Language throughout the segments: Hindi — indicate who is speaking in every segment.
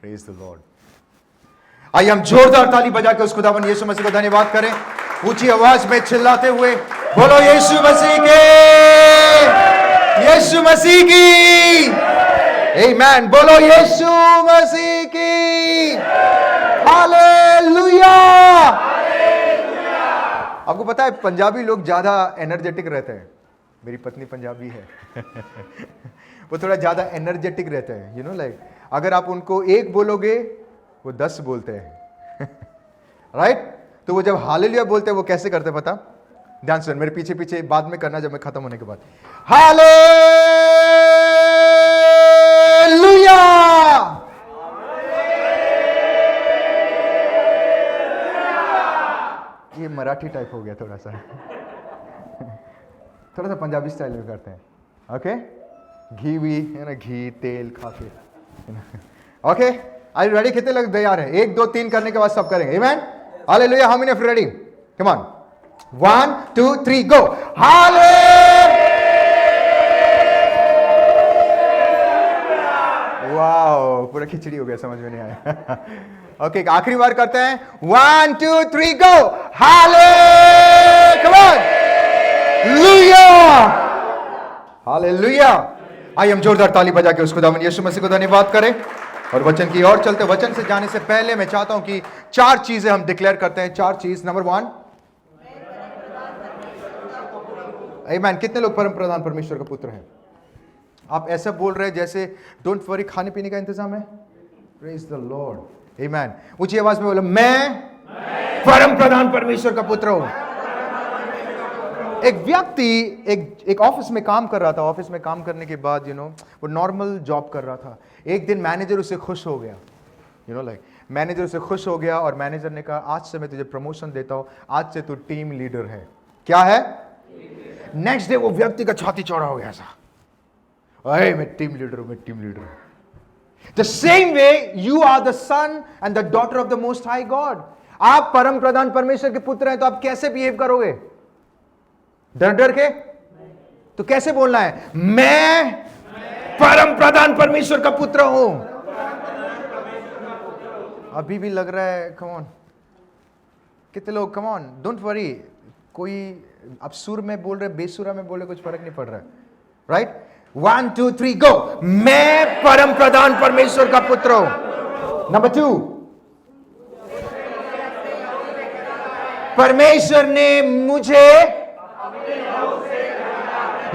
Speaker 1: Praise the Lord. आइए हम जोरदार ताली बजा के उस खुदावन यीशु मसीह को धन्यवाद करें, ऊंची आवाज में चिल्लाते हुए बोलो यीशु मसीह के, यीशु मसीह की, आमीन। बोलो यीशु मसीह की, हालेलुया। आपको पता है पंजाबी लोग ज्यादा एनर्जेटिक रहते हैं। मेरी पत्नी पंजाबी है वो थोड़ा ज्यादा एनर्जेटिक रहते हैं, यू नो लाइक अगर आप उनको एक बोलोगे वो 10 बोलते हैं राइट? तो वो जब हालेलुया बोलते हैं वो कैसे करते हैं पता? ध्यान सुन, मेरे पीछे पीछे बाद में करना जब मैं खत्म होने के बाद। हालेलुया, ये मराठी टाइप हो गया थोड़ा सा थोड़ा सा पंजाबी स्टाइल में करते हैं। ओके, घी भी है ना, घी तेल खा के। Okay, are you ready? कितने लोग तैयार हैं? 1 2 3 करने के बाद सब करेंगे। आमीन, hallelujah. How many of you ready? Come on, 1 2 3 go. Wow, पूरा खिचड़ी हो गया, समझ में नहीं आया ओके, आखिरी बार करते हैं। 1 2 3 गो। हाले, कम ऑन, हालेलुया। आइए हम जोरदार ताली बजा के उस खुदावंद यीशु मसीह को धन्यवाद करें और वचन की ओर चलते। वचन से जाने से पहले मैं चाहता हूं कि 4 चीजें हम डिक्लेयर करते हैं। 4 चीज। नंबर 1, आमीन। कितने लोग परम प्रधान परमेश्वर का पुत्र हैं? आप ऐसा बोल रहे हैं जैसे डोंट वरी, खाने पीने का इंतजाम है। प्रेज द लॉर्ड, आमीन। ऊंची आवाज में बोलो, मैं परम प्रधान परमेश्वर का पुत्र हूं। एक व्यक्ति एक ऑफिस में काम कर रहा था। ऑफिस में काम करने के बाद वो नॉर्मल जॉब कर रहा था। एक दिन मैनेजर उससे खुश हो गया, मैनेजर उससे खुश हो गया और मैनेजर ने कहा आज से मैं तुझे प्रमोशन देता हूं, आज से तू टीम लीडर है। क्या है? नेक्स्ट डे वो व्यक्ति का छाती चौड़ा हो गया ऐसा, अरे मैं टीम लीडर हूं, मैं टीम लीडर हूं। The same way you are the son and the daughter of the most high God. आप परम प्रधान परमेश्वर के पुत्र हैं, तो आप कैसे बिहेव करोगे? डर डर के? तो कैसे बोलना है? मैं परम प्रधान परमेश्वर का पुत्र हूं। अभी भी लग रहा है, कम ऑन, कितने लोग? Come on, don't worry. कोई आप सुर में बोल रहे, बेसुरा में बोले, कुछ फर्क नहीं पड़ रहा है, राइट? 1 2 3 गो। मैं परम प्रधान परमेश्वर का पुत्र हूं। नंबर 2, परमेश्वर ने मुझे,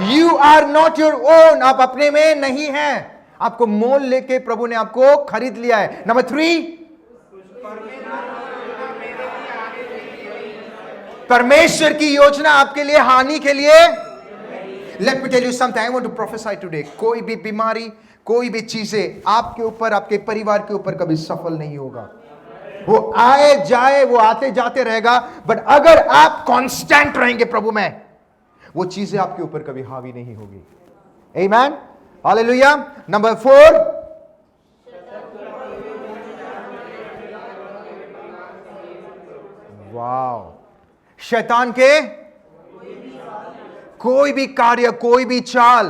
Speaker 1: you are not your own, आप अपने में नहीं हैं, आपको मोल लेके प्रभु ने आपको खरीद लिया है। नंबर 3, परमेश्वर की योजना आपके लिए हानि के लिए। Let me tell you something, I want to prophesy today. कोई भी बीमारी, कोई भी चीजें आपके ऊपर, आपके परिवार के ऊपर कभी सफल नहीं होगा। वो आए जाए, वो आते जाते रहेगा, बट अगर आप कांस्टेंट रहेंगे प्रभु में, वो चीजें आपके ऊपर कभी हावी नहीं होगी। आमीन, हालेलुया। नंबर 4, वाओ, शैतान के कोई भी कार्य, कोई भी चाल,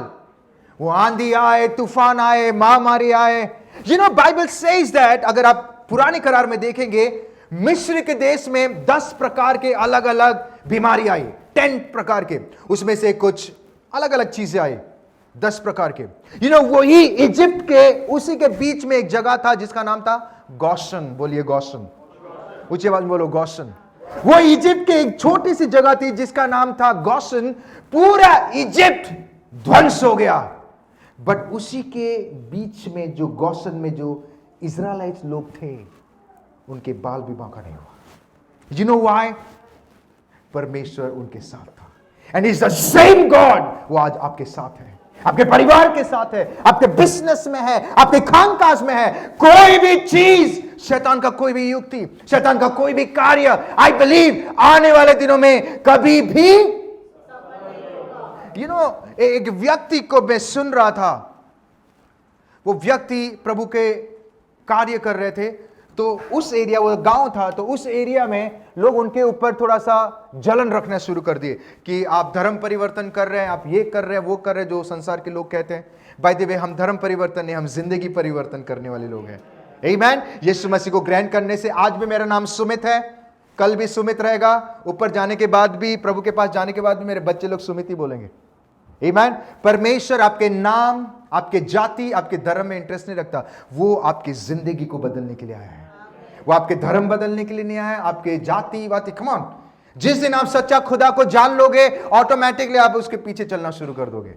Speaker 1: वो आंधी आए, तूफान आए, महामारी आए, बाइबल सेज दैट, अगर आप पुराने करार में देखेंगे, मिस्र के देश में 10 प्रकार के अलग अलग बीमारी आई, 10 प्रकार के, उसमें से कुछ अलग अलग चीजें आई, 10 प्रकार के। वही इजिप्ट के उसी के बीच में एक जगह था जिसका नाम था गोशन। बोलिए गोशन, ऊंची आवाज में बोलो गोशन। वो इजिप्ट के एक छोटी सी जगह थी जिसका नाम था गोशन। पूरा इजिप्ट ध्वंस हो गया, बट उसी के बीच में जो गोशन में जो इजराइलाइट लोग थे, उनके बाल भी बांका नहीं हुआ। You know why? परमेश्वर उनके साथ था। And is the same God, वो आज आपके साथ है, आपके परिवार के साथ है, आपके बिजनेस में है, आपके खानकाज में है। कोई भी चीज, शैतान का कोई भी युक्ति, शैतान का कोई भी कार्य, आई बिलीव आने वाले दिनों में कभी भी एक व्यक्ति को मैं सुन रहा था, वो व्यक्ति प्रभु के कार्य कर रहे थे, तो उस एरिया, वो गांव था, तो उस एरिया में लोग उनके ऊपर थोड़ा सा जलन रखना शुरू कर दिए कि आप धर्म परिवर्तन कर रहे हैं, आप ये कर रहे हैं, वो कर रहे हैं, जो संसार के लोग कहते हैं। बाय द वे, हम धर्म परिवर्तन नहीं, हम जिंदगी परिवर्तन करने वाले लोग हैं। आमीन। यीशु मसीह को ग्रहण करने से आज भी मेरा नाम सुमित है, कल भी सुमित रहेगा, ऊपर जाने के बाद भी, प्रभु के पास जाने के बाद भी मेरे बच्चे लोग सुमित ही बोलेंगे। आमीन। परमेश्वर आपके नाम, आपके जाति, आपके धर्म में इंटरेस्ट नहीं रखता। वो आपकी जिंदगी को बदलने के लिए आया है। वो आपके धर्म बदलने के लिए नहीं आया है, आपके जाति वाति। कम ऑन, जिस दिन आप सच्चा खुदा को जान लोगे, ऑटोमेटिकली आप उसके पीछे चलना शुरू कर दोगे।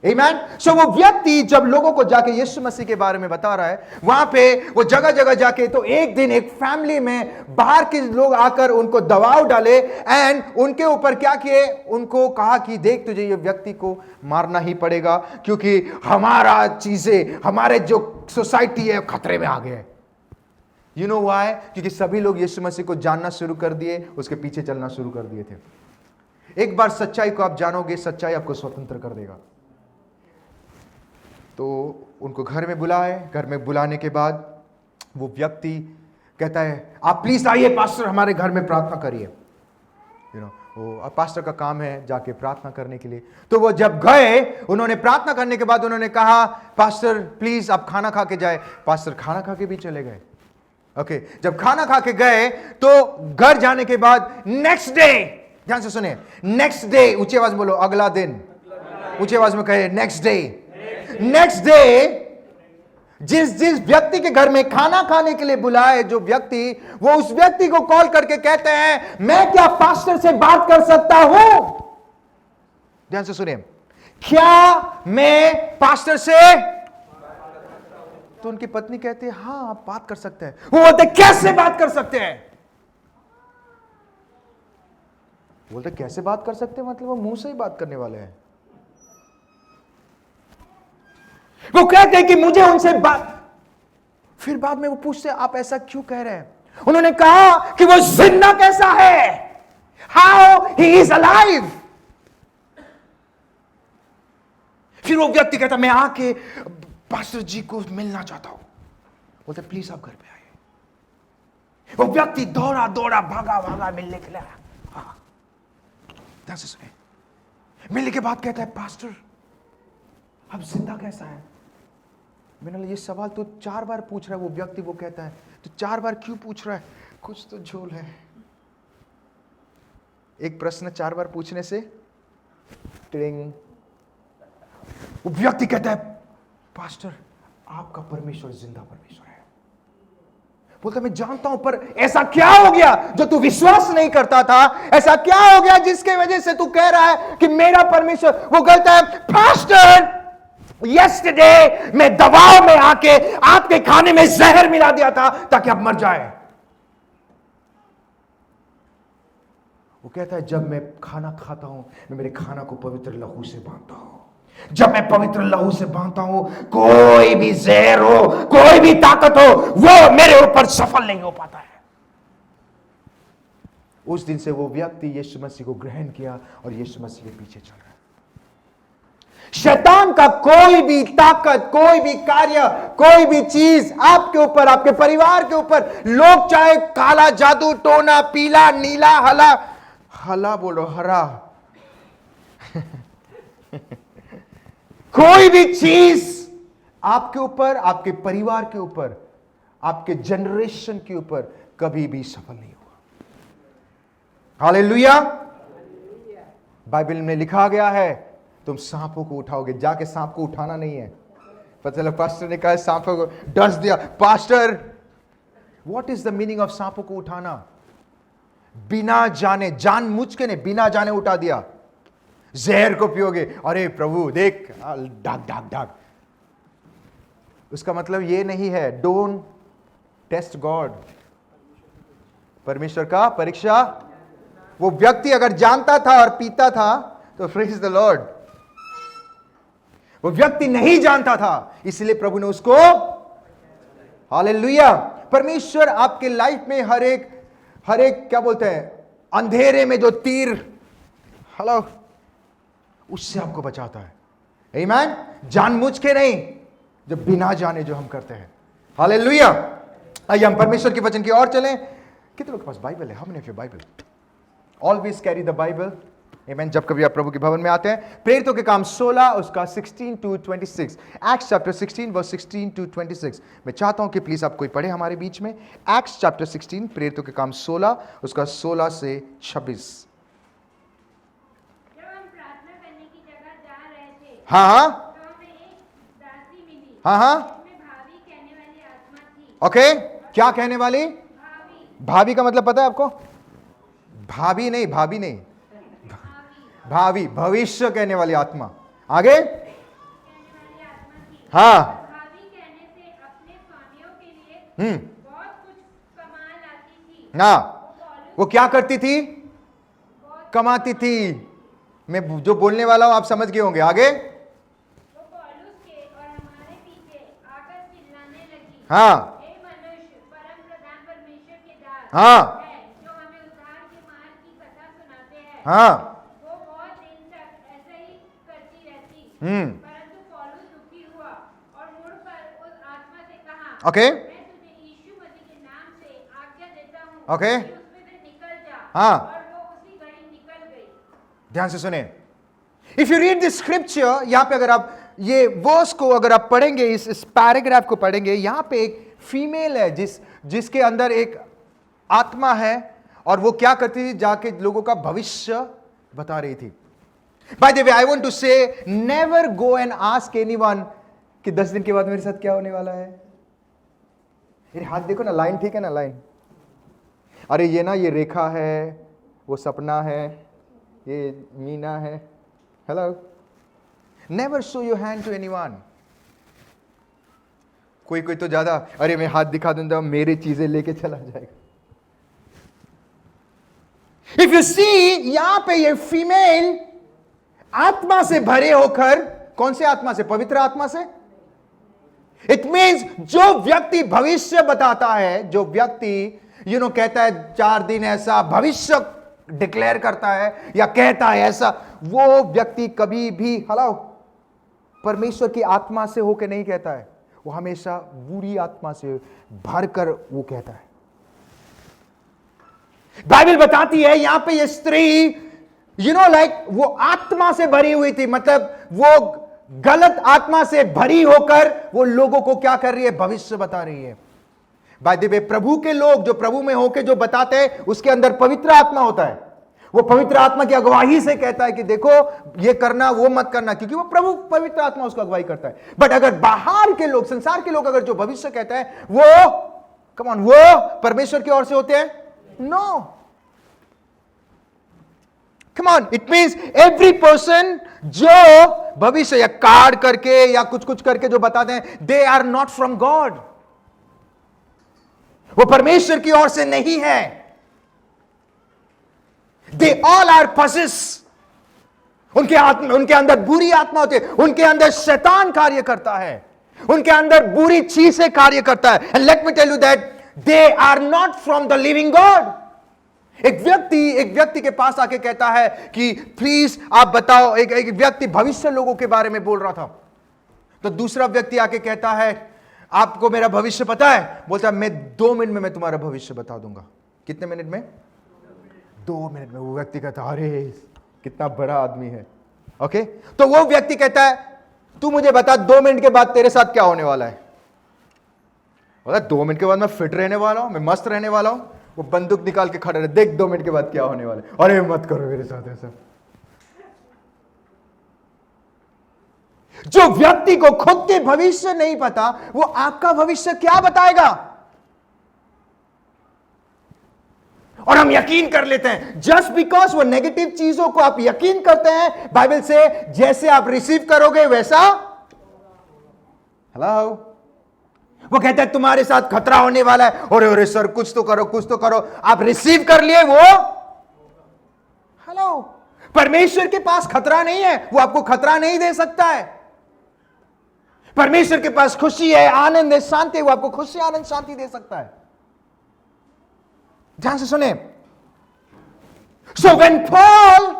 Speaker 1: आमीन। सो वो व्यक्ति जब लोगों को जाके यीशु मसीह के बारे में बता रहा है, वहां पे वो जगह जगह जाके, तो एक दिन एक फैमिली में बाहर के लोग आकर उनको दबाव डाले एंड उनके ऊपर क्या किए, उनको कहा कि देख तुझे ये व्यक्ति को मारना ही पड़ेगा, क्योंकि हमारा चीजें, हमारे जो सोसाइटी है खतरे में आ गए है। You know why? क्योंकि सभी लोग यीशु मसीह को जानना शुरू कर दिए, उसके पीछे चलना शुरू कर दिए थे। एक बार सच्चाई को आप जानोगे, सच्चाई आपको स्वतंत्र कर देगा। तो उनको घर में बुलाए, घर में बुलाने के बाद वो व्यक्ति कहता है आप प्लीज आइए पास्टर, हमारे घर में प्रार्थना करिए। वो पास्टर का काम है जाके प्रार्थना करने के लिए। तो वो जब गए, उन्होंने प्रार्थना करने के बाद उन्होंने कहा पास्टर प्लीज आप खाना खा के जाए। पास्टर खाना खा के भी चले गए। ओके, जब खाना खा के गए तो घर जाने के बाद नेक्स्ट डे, ध्यान से सुने, नेक्स्ट डे, ऊंची आवाज बोलो अगला दिन, ऊंची आवाज में कहे नेक्स्ट डे। नेक्स्ट डे जिस व्यक्ति के घर में खाना खाने के लिए बुलाए जो व्यक्ति, वो उस व्यक्ति को कॉल करके कहते हैं मैं क्या पास्टर से बात कर सकता हूं? ध्यान से सुनिए, क्या मैं पास्टर से? तो उनकी पत्नी कहती है हाँ आप बात कर सकते हैं। वो बोलते कैसे बात कर सकते हैं? बोलते कैसे बात कर सकते हैं, मतलब वो मुंह से ही बात करने वाले हैं। वो कहते हैं कि मुझे उनसे बात, फिर बाद में वो पूछते आप ऐसा क्यों कह रहे हैं? उन्होंने कहा कि वो जिंदा कैसा है, हाउ ही इज अलाइव। फिर वो व्यक्ति कहता मैं आके पास्टर जी को मिलना चाहता हूं। बोलते प्लीज आप घर पे आइए। वो व्यक्ति दौड़ा दौड़ा भागा भागा मिलने के लिए। हाँ, ध्यान से सुनिए, मिलने के बाद कहता है पास्टर अब जिंदा कैसा है? मैंने बोला ये सवाल तो 4 बार पूछ रहा है। वो व्यक्ति वो कहता है तो 4 बार क्यों पूछ रहा है? कुछ तो झोल है। एक प्रश्न 4 बार पूछने से टिंग। वो व्यक्ति कहता है पास्टर आपका परमेश्वर जिंदा परमेश्वर है। बोलता मैं जानता हूं, पर ऐसा क्या हो गया जो तू विश्वास नहीं करता था? ऐसा क्या हो गया जिसके वजह से तू कह रहा है कि मेरा परमेश्वर? वो कहता है पास्टर यस्टरडे मैं दबाव में आके आपके खाने में जहर मिला दिया था ताकि आप मर जाए। वो कहता है जब मैं खाना खाता हूं, मैं मेरे खाना को पवित्र लहू से बांधता हूं। जब मैं पवित्र लहू से बांधता हूं, कोई भी जहर हो, कोई भी ताकत हो, वो मेरे ऊपर सफल नहीं हो पाता है। उस दिन से वो व्यक्ति यीशु मसीह को ग्रहण किया और यीशु मसीह के पीछे चल रहा है। शैतान का कोई भी ताकत, कोई भी कार्य, कोई भी चीज आपके ऊपर, आपके परिवार के ऊपर, लोग चाहे काला जादू टोना, पीला नीला हला, हला बोलो हरा कोई भी चीज आपके ऊपर, आपके परिवार के ऊपर, आपके जनरेशन के ऊपर कभी भी सफल नहीं हुआ। हालेलुया। बाइबल में लिखा गया है तुम सांपों को उठाओगे। जाके सांप को उठाना नहीं है। पता चला पास्टर ने कहा सांपों को डस दिया। Pastor what is the meaning of सांपों को उठाना? बिना जाने, जानबूझ के नहीं, बिना जाने उठा दिया। जहर को पियोगे, अरे प्रभु देख डाक डाक डाक। उसका मतलब ये नहीं है डोंट टेस्ट गॉड, परमेश्वर का परीक्षा। वो व्यक्ति अगर जानता था और पीता था तो प्रेज द लॉर्ड। वो व्यक्ति नहीं जानता था, इसलिए प्रभु ने उसको, हालेलुया। परमेश्वर आपके लाइफ में हर एक क्या बोलते हैं, अंधेरे में जो तीर, हेलो, उससे आपको बचाता है। आमीन। जानबूझ के नहीं, जो बिना जाने जो हम करते हैं। हालेलुया। आइए हम परमेश्वर के वचन की ओर चलें। कितने लोगों के पास बाइबल है? How many of your Bible? Always carry the Bible. आमेन। जब कभी आप प्रभु के भवन में आते हैं, प्रेरितों के काम 16 उसका 16 to 26, Acts chapter 16 verse 16 to 26। मैं चाहता हूं कि प्लीज आप कोई पढ़े हमारे बीच में, एक्ट्स चैप्टर 16 प्रेरितों के काम 16 उसका 16 से 26।
Speaker 2: जब हम प्रार्थना करने की जगह जा रहे थे,
Speaker 1: हाँ हाँ
Speaker 2: तो हमें एक दासी मिली,
Speaker 1: हाँ हाँ,
Speaker 2: जिसमें भावी कहने वाली आत्मा थी।
Speaker 1: ओके। क्या कहने वाली?
Speaker 2: भावी
Speaker 1: भाभी का मतलब पता है आपको? भाभी नहीं, भाभी नहीं, भावी, भविष्य कहने वाली आत्मा। आगे,
Speaker 2: कहने वाली आत्मा थी।
Speaker 1: हाँ,
Speaker 2: भावी कहने से अपने स्वामियों के लिए बहुत कुछ कमा लाती थी।
Speaker 1: हाँ,
Speaker 2: वो पौलुस
Speaker 1: वो क्या करती थी? कमाती थी। मैं जो बोलने वाला हूं आप समझ गए होंगे। आगे,
Speaker 2: वो पौलुस के और हमारे पीछे आकर चिल्लाने लगी,
Speaker 1: हाँ
Speaker 2: हे मनुष्य, परम प्रधान परमेश्वर के दास
Speaker 1: हाँ
Speaker 2: है, जो हमें उद्धार के मार्ग की कथा सुनाते हैं।
Speaker 1: हाँ,
Speaker 2: वो बहुत दिन तक ऐसा ही करती रहती।
Speaker 1: हम्म,
Speaker 2: परंतु पौलुस दुखी हुआ और मुड़कर उस आत्मा से कहा,
Speaker 1: ओके,
Speaker 2: मैं तुझे यीशु मसीह के नाम से आज्ञा देता हूँ
Speaker 1: ओके,
Speaker 2: कि उसमें से निकल जा।
Speaker 1: हाँ।
Speaker 2: और वो उसी घड़ी निकल गई।
Speaker 1: ध्यान से सुने। If you read this scripture, यहां पे अगर आप ये वर्स को अगर आप पढ़ेंगे, इस पैराग्राफ को पढ़ेंगे, यहां पे एक फीमेल है जिसके अंदर एक आत्मा है, और वो क्या करती थी? जाके लोगों का भविष्य बता रही थी। By the way, I want to say, never go and ask anyone कि 10 दिन के बाद मेरे साथ क्या होने वाला है। मेरे हाथ देखो ना, लाइन ठीक है ना, लाइन। अरे ये ना, ये रेखा है, वो सपना है, ये मीना है। Hello, never show your hand to anyone. कोई कोई तो ज्यादा, अरे मैं हाथ दिखा दूंगा, मेरी चीजें लेके चला जाएगा। इफ यू सी, यहां पे ये फीमेल आत्मा से भरे होकर, कौन से आत्मा से? पवित्र आत्मा से। इट मीन्स जो व्यक्ति भविष्य बताता है, जो व्यक्ति कहता है 4 दिन ऐसा, भविष्य डिक्लेयर करता है या कहता है ऐसा, वो व्यक्ति कभी भी, हेलो, परमेश्वर की आत्मा से होकर नहीं कहता है। वो हमेशा बुरी आत्मा से भरकर वो कहता है। बाइबल बताती है यहां पे ये स्त्री, लाइक वो आत्मा से भरी हुई थी, मतलब वो गलत आत्मा से भरी होकर वो लोगों को क्या कर रही है? भविष्य बता रही है। बाय द वे, प्रभु के लोग जो प्रभु में होकर जो बताते हैं, उसके अंदर पवित्र आत्मा होता है। वो पवित्र आत्मा की अगुवाई से कहता है कि देखो ये करना, वो मत करना, क्योंकि वो प्रभु पवित्र आत्मा उसको अगुवाई करता है। बट अगर बाहर के लोग, संसार के लोग अगर जो भविष्य कहते हैं, वो कम ऑन, वो परमेश्वर की ओर से होते हैं? No. Come on, it means every person जो भविष्य या कार्ड करके या कुछ कुछ करके जो बताते हैं, they are not from God. वो परमेश्वर की ओर से नहीं है। They all are possessed. उनके अंदर बुरी आत्मा होती है, उनके अंदर शैतान कार्य करता है, उनके अंदर बुरी चीजें कार्य करता है। And let me tell you that they are not from the living God. एक व्यक्ति के पास आके कहता है कि प्लीज आप बताओ, एक व्यक्ति भविष्य लोगों के बारे में बोल रहा था, तो दूसरा व्यक्ति आके कहता है आपको मेरा भविष्य पता है? बोलता है मैं 2 मिनट में मैं तुम्हारा भविष्य बता दूंगा। कितने मिनट में? 2 मिनट में। वो व्यक्ति कहता है अरे कितना बड़ा आदमी है। ओके, तो वो व्यक्ति कहता है तू मुझे बता 2 मिनट के बाद तेरे साथ क्या होने वाला है? बोला 2 मिनट के बाद मैं फिट रहने वाला हूं, मैं मस्त रहने वाला हूं। वो बंदूक निकाल के खड़ा रहे, देख 2 मिनट के बाद क्या होने वाला है। अरे मत करो मेरे साथ ऐसा। जो व्यक्ति को खुद के भविष्य नहीं पता, वो आपका भविष्य क्या बताएगा? और हम यकीन कर लेते हैं जस्ट बिकॉज वो नेगेटिव चीजों को आप यकीन करते हैं। बाइबल से जैसे आप रिसीव करोगे वैसा, हेलो, वो कहता है तुम्हारे साथ खतरा होने वाला है, अरे सर कुछ तो करो, कुछ तो करो। आप रिसीव कर लिए वो, हेलो, परमेश्वर के पास खतरा नहीं है, वो आपको खतरा नहीं दे सकता है। परमेश्वर के पास खुशी है, आनंद है, शांति, वो आपको खुशी, आनंद, शांति दे सकता है। ध्यान से सुने। सो व्हेन पॉल,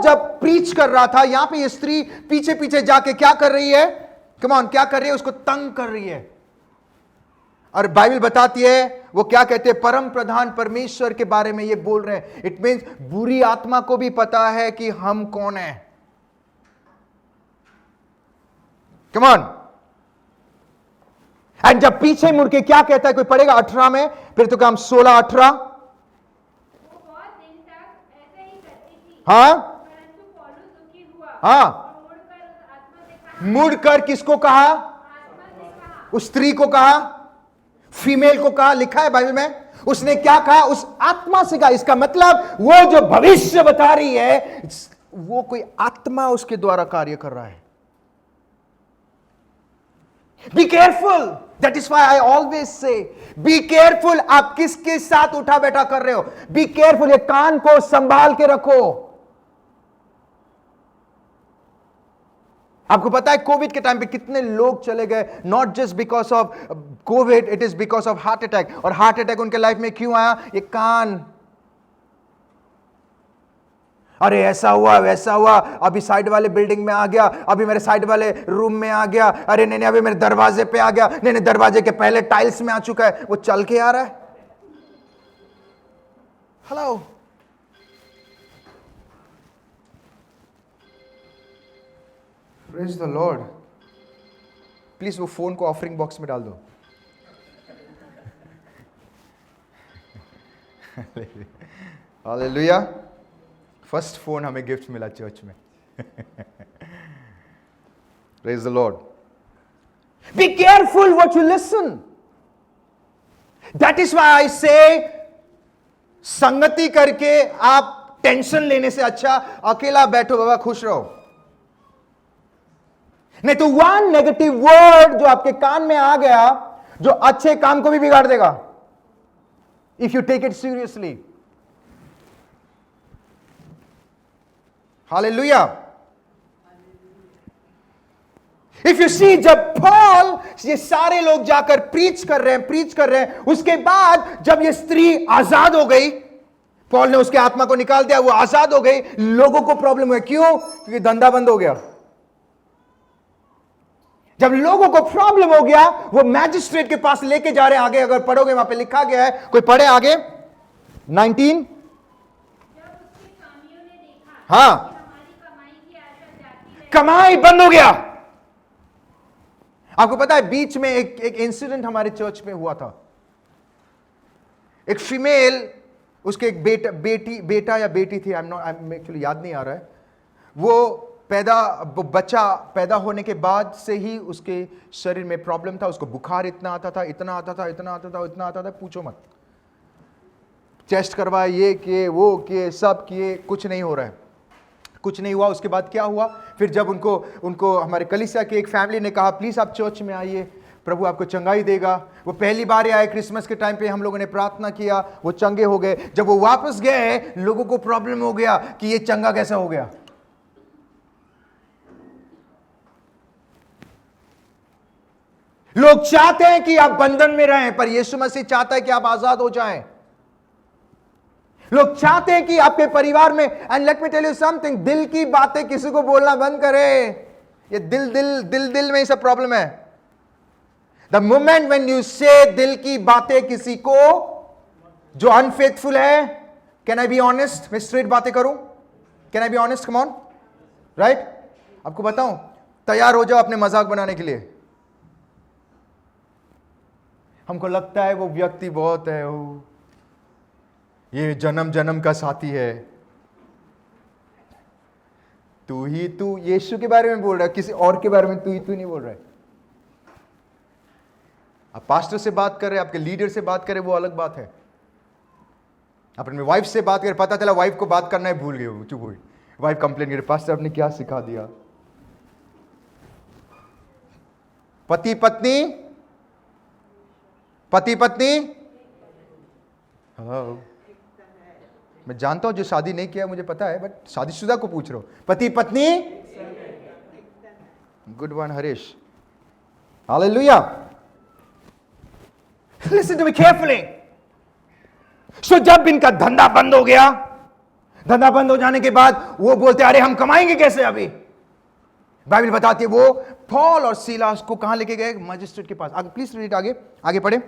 Speaker 1: जब प्रीच कर रहा था, यहां पे ये स्त्री पीछे पीछे जाके क्या कर रही है? कम ऑन, क्या कर रही है? उसको तंग कर रही है। और बाइबल बताती है वो क्या कहते हैं, परम प्रधान परमेश्वर के बारे में ये बोल रहे हैं। इट मीन्स बुरी आत्मा को भी पता है कि हम कौन है। Come on. एंड जब पीछे मुड़ के क्या कहता है, कोई पढ़ेगा 18 में, फिर तो काम 16-18।
Speaker 2: वो बहुत दिन तक ऐसे ही करती थी,
Speaker 1: हाँ
Speaker 2: परंतु पौलुस दुखी हुआ
Speaker 1: हाँ,
Speaker 2: और मुड़कर उस आत्मा से कहा,
Speaker 1: मुड़कर किसको कहा?
Speaker 2: आत्मा से कहा,
Speaker 1: उस स्त्री को कहा, फीमेल को कहा, लिखा है बाइबल में। उसने क्या कहा? उस आत्मा से कहा। इसका मतलब वो जो भविष्य बता रही है, वो कोई आत्मा उसके द्वारा कार्य कर रहा है। Be careful. That is why I always say be careful. आप किसके साथ उठा बैठा कर रहे हो? Be careful. ये कान को संभाल के रखो। आपको पता है कोविड के टाइम पे कितने लोग चले गए? Not just because of Covid, it is because of heart attack. और हार्ट अटैक उनके लाइफ में क्यों आया? ये कान। अरे ऐसा हुआ वैसा हुआ, अभी साइड वाले बिल्डिंग में आ गया, अभी मेरे साइड वाले रूम में आ गया, अरे नहीं अभी मेरे दरवाजे पे आ गया, नहीं दरवाजे के पहले टाइल्स में आ चुका है। वो चल के आ रहा है। Hello, praise the Lord. Please वो फोन को ऑफरिंग बॉक्स में डाल दो। हालेलुया। फर्स्ट फोन हमें गिफ्ट मिला चर्च में। Praise the Lord. Be careful what you listen. That is why I से संगति करके आप टेंशन लेने से अच्छा अकेला बैठो बाबा, खुश रहो। नहीं तो वन नेगेटिव वर्ड जो आपके कान में आ गया, जो अच्छे काम को भी बिगाड़ देगा, if you take it seriously. हालेलुया। इफ यू सी, जब पॉल ये सारे लोग जाकर प्रीच कर रहे हैं, उसके बाद जब ये स्त्री आजाद हो गई, पॉल ने उसके आत्मा को निकाल दिया, वो आजाद हो गई, लोगों को प्रॉब्लम हुआ। क्यों? क्योंकि धंधा बंद हो गया। जब लोगों को प्रॉब्लम हो गया, वो मैजिस्ट्रेट के पास लेके जा रहे हैं। आगे अगर पढ़ोगे वहां पे लिखा गया है, कोई पढ़े आगे 19।
Speaker 2: जब उसके स्वामियों ने देखा
Speaker 1: हाँ,
Speaker 2: कि हमारी कमाई की आशा जाती रही,
Speaker 1: कमाई बंद हो गया। आपको पता है बीच में एक इंसिडेंट हमारे चर्च में हुआ था। एक फीमेल, उसके एक बेटा या बेटी थी, आई एम एक्चुअली याद नहीं आ रहा है। वो बच्चा पैदा होने के बाद से ही उसके शरीर में प्रॉब्लम था। उसको बुखार इतना आता था, पूछो मत। टेस्ट करवाए, ये किए वो किए, सब किए, कुछ नहीं हो रहा है, कुछ नहीं हुआ। उसके बाद क्या हुआ? फिर जब उनको हमारे कलीसिया के एक फैमिली ने कहा प्लीज आप चर्च में आइए, प्रभु आपको चंगाई देगा। वो पहली बार आए, क्रिसमस के टाइम पे हम लोगों ने प्रार्थना किया, वो चंगे हो गए। जब वो वापस गए, लोगों को प्रॉब्लम हो गया कि ये चंगा कैसा हो गया। लोग चाहते हैं कि आप बंधन में रहें, पर यीशु मसीह चाहता है कि आप आजाद हो जाएं। लोग चाहते हैं कि आपके परिवार में, and let me tell you something, दिल की बातें किसी को बोलना बंद करें। ये दिल में ही सब प्रॉब्लम है। द मोमेंट व्हेन यू से दिल की बातें किसी को जो अनफेथफुल है, कैन आई बी ऑनेस्ट? मैं स्ट्रेट बातें करूं? Can I be honest? Come on, right? आपको बताऊं, तैयार हो जाओ अपने मजाक बनाने के लिए। हमको लगता है वो व्यक्ति बहुत है, वो ये जन्म का साथी है। तू यीशु के बारे में बोल रहा है, किसी और के बारे में तू नहीं बोल रहा है। आप पास्टर से बात कर रहे हैं, आपके लीडर से बात करें, वो अलग बात है। आप अपने वाइफ से बात करें, पता चला वाइफ को बात करना ही भूल गए हो, चुप हुई। वाइफ कंप्लेन करे, पास्टर आपने क्या सिखा दिया। पति पत्नी, हेलो, मैं जानता हूं जो शादी नहीं किया मुझे पता है, बट शादीशुदा को पूछ रहा हूं। पति पत्नी, गुड वन हरीश, हालेलुया। Listen to me carefully. So जब इनका धंधा बंद हो गया, धंधा बंद हो जाने के बाद वो बोलते अरे हम कमाएंगे कैसे? अभी बाइबल बताती है वो पॉल और सीलास को कहां लेके गए? मजिस्ट्रेट के पास। आगे प्लीज रीड, आगे पढ़े।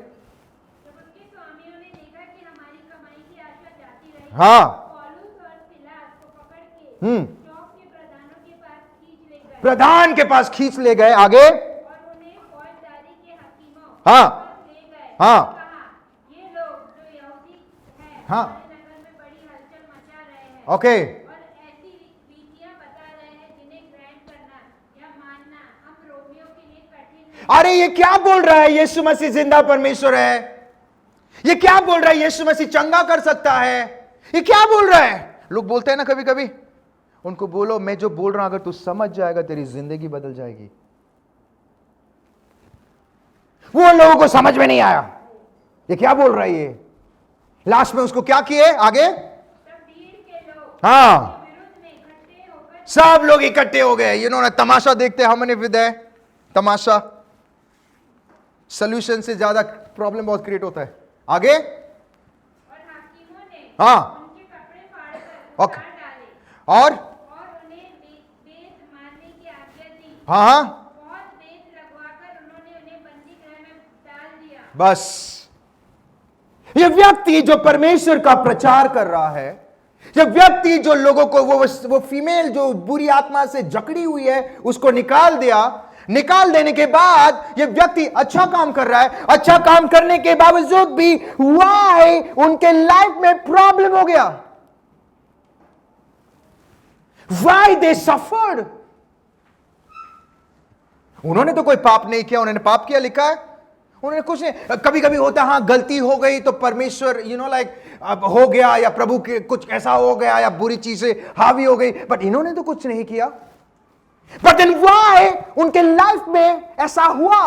Speaker 1: हाँ,
Speaker 2: पौलुस और सिलास को पकड़ के
Speaker 1: हम्म,
Speaker 2: चौक के प्रधानों के पास खींच ले गए
Speaker 1: प्रधान के पास खींच ले गए। आगे,
Speaker 2: और उन्हें फौजदारी के हकीमों
Speaker 1: हाँ,
Speaker 2: के पास ले गए
Speaker 1: हाँ,
Speaker 2: और कहा, ये लोग जो यहूदी हैं
Speaker 1: हाँ,
Speaker 2: हमारे नगर में बड़ी हलचल मचा रहे हैं
Speaker 1: ओके,
Speaker 2: और ऐसी रीतियां बता रहे हैं जिन्हें ग्रहण करना या मानना हम रोमियों के लिए कठिन है।
Speaker 1: अरे ये क्या बोल रहा है? यीशु मसीह जिंदा परमेश्वर है। ये क्या बोल रहा है? यीशु मसीह चंगा कर सकता है। ये क्या बोल रहा है? लोग बोलते हैं ना कभी कभी, उनको बोलो मैं जो बोल रहा हूं अगर तू समझ जाएगा तेरी जिंदगी बदल जाएगी। वो लोगों को समझ में नहीं आया ये क्या बोल रहा है। ये लास्ट में उसको क्या किए? आगे,
Speaker 2: तब भीड़ के लोग
Speaker 1: हाँ,
Speaker 2: उसके विरुद्ध में इकट्ठे होकर
Speaker 1: सब लोग इकट्ठे हो गए। इन्होंने तमाशा देखते, हमने विदय तमाशा, सोल्यूशन से ज्यादा प्रॉब्लम बहुत क्रिएट होता है। आगे,
Speaker 2: और हाकिमों ने
Speaker 1: हाँ,
Speaker 2: उनके कपड़े फाड़कर
Speaker 1: ओके,
Speaker 2: उतार डाले
Speaker 1: और
Speaker 2: और उन्हें बेत मारने की आज्ञा दी।
Speaker 1: हाँ, हाँ,
Speaker 2: बहुत बेत लगवाकर उन्होंने उन्हें बंदी गृह में डाल दिया।
Speaker 1: बस ये व्यक्ति जो परमेश्वर का प्रचार कर रहा है, ये व्यक्ति जो लोगों को वो फीमेल जो बुरी आत्मा से जकड़ी हुई है उसको निकाल दिया, निकाल देने के बाद ये व्यक्ति अच्छा काम कर रहा है। अच्छा काम करने के बावजूद भी वाई उनके लाइफ में प्रॉब्लम हो गया, वाई दे सफर्ड। उन्होंने तो कोई पाप नहीं किया। उन्होंने पाप किया लिखा है? उन्होंने कुछ नहीं। कभी कभी होता है, हाँ गलती हो गई तो परमेश्वर लाइक अब हो गया, या प्रभु के कुछ ऐसा हो गया, या बुरी चीजें हावी हो गई, बट इन्होंने तो कुछ नहीं किया। बट देन व्हाई उनके लाइफ में ऐसा हुआ?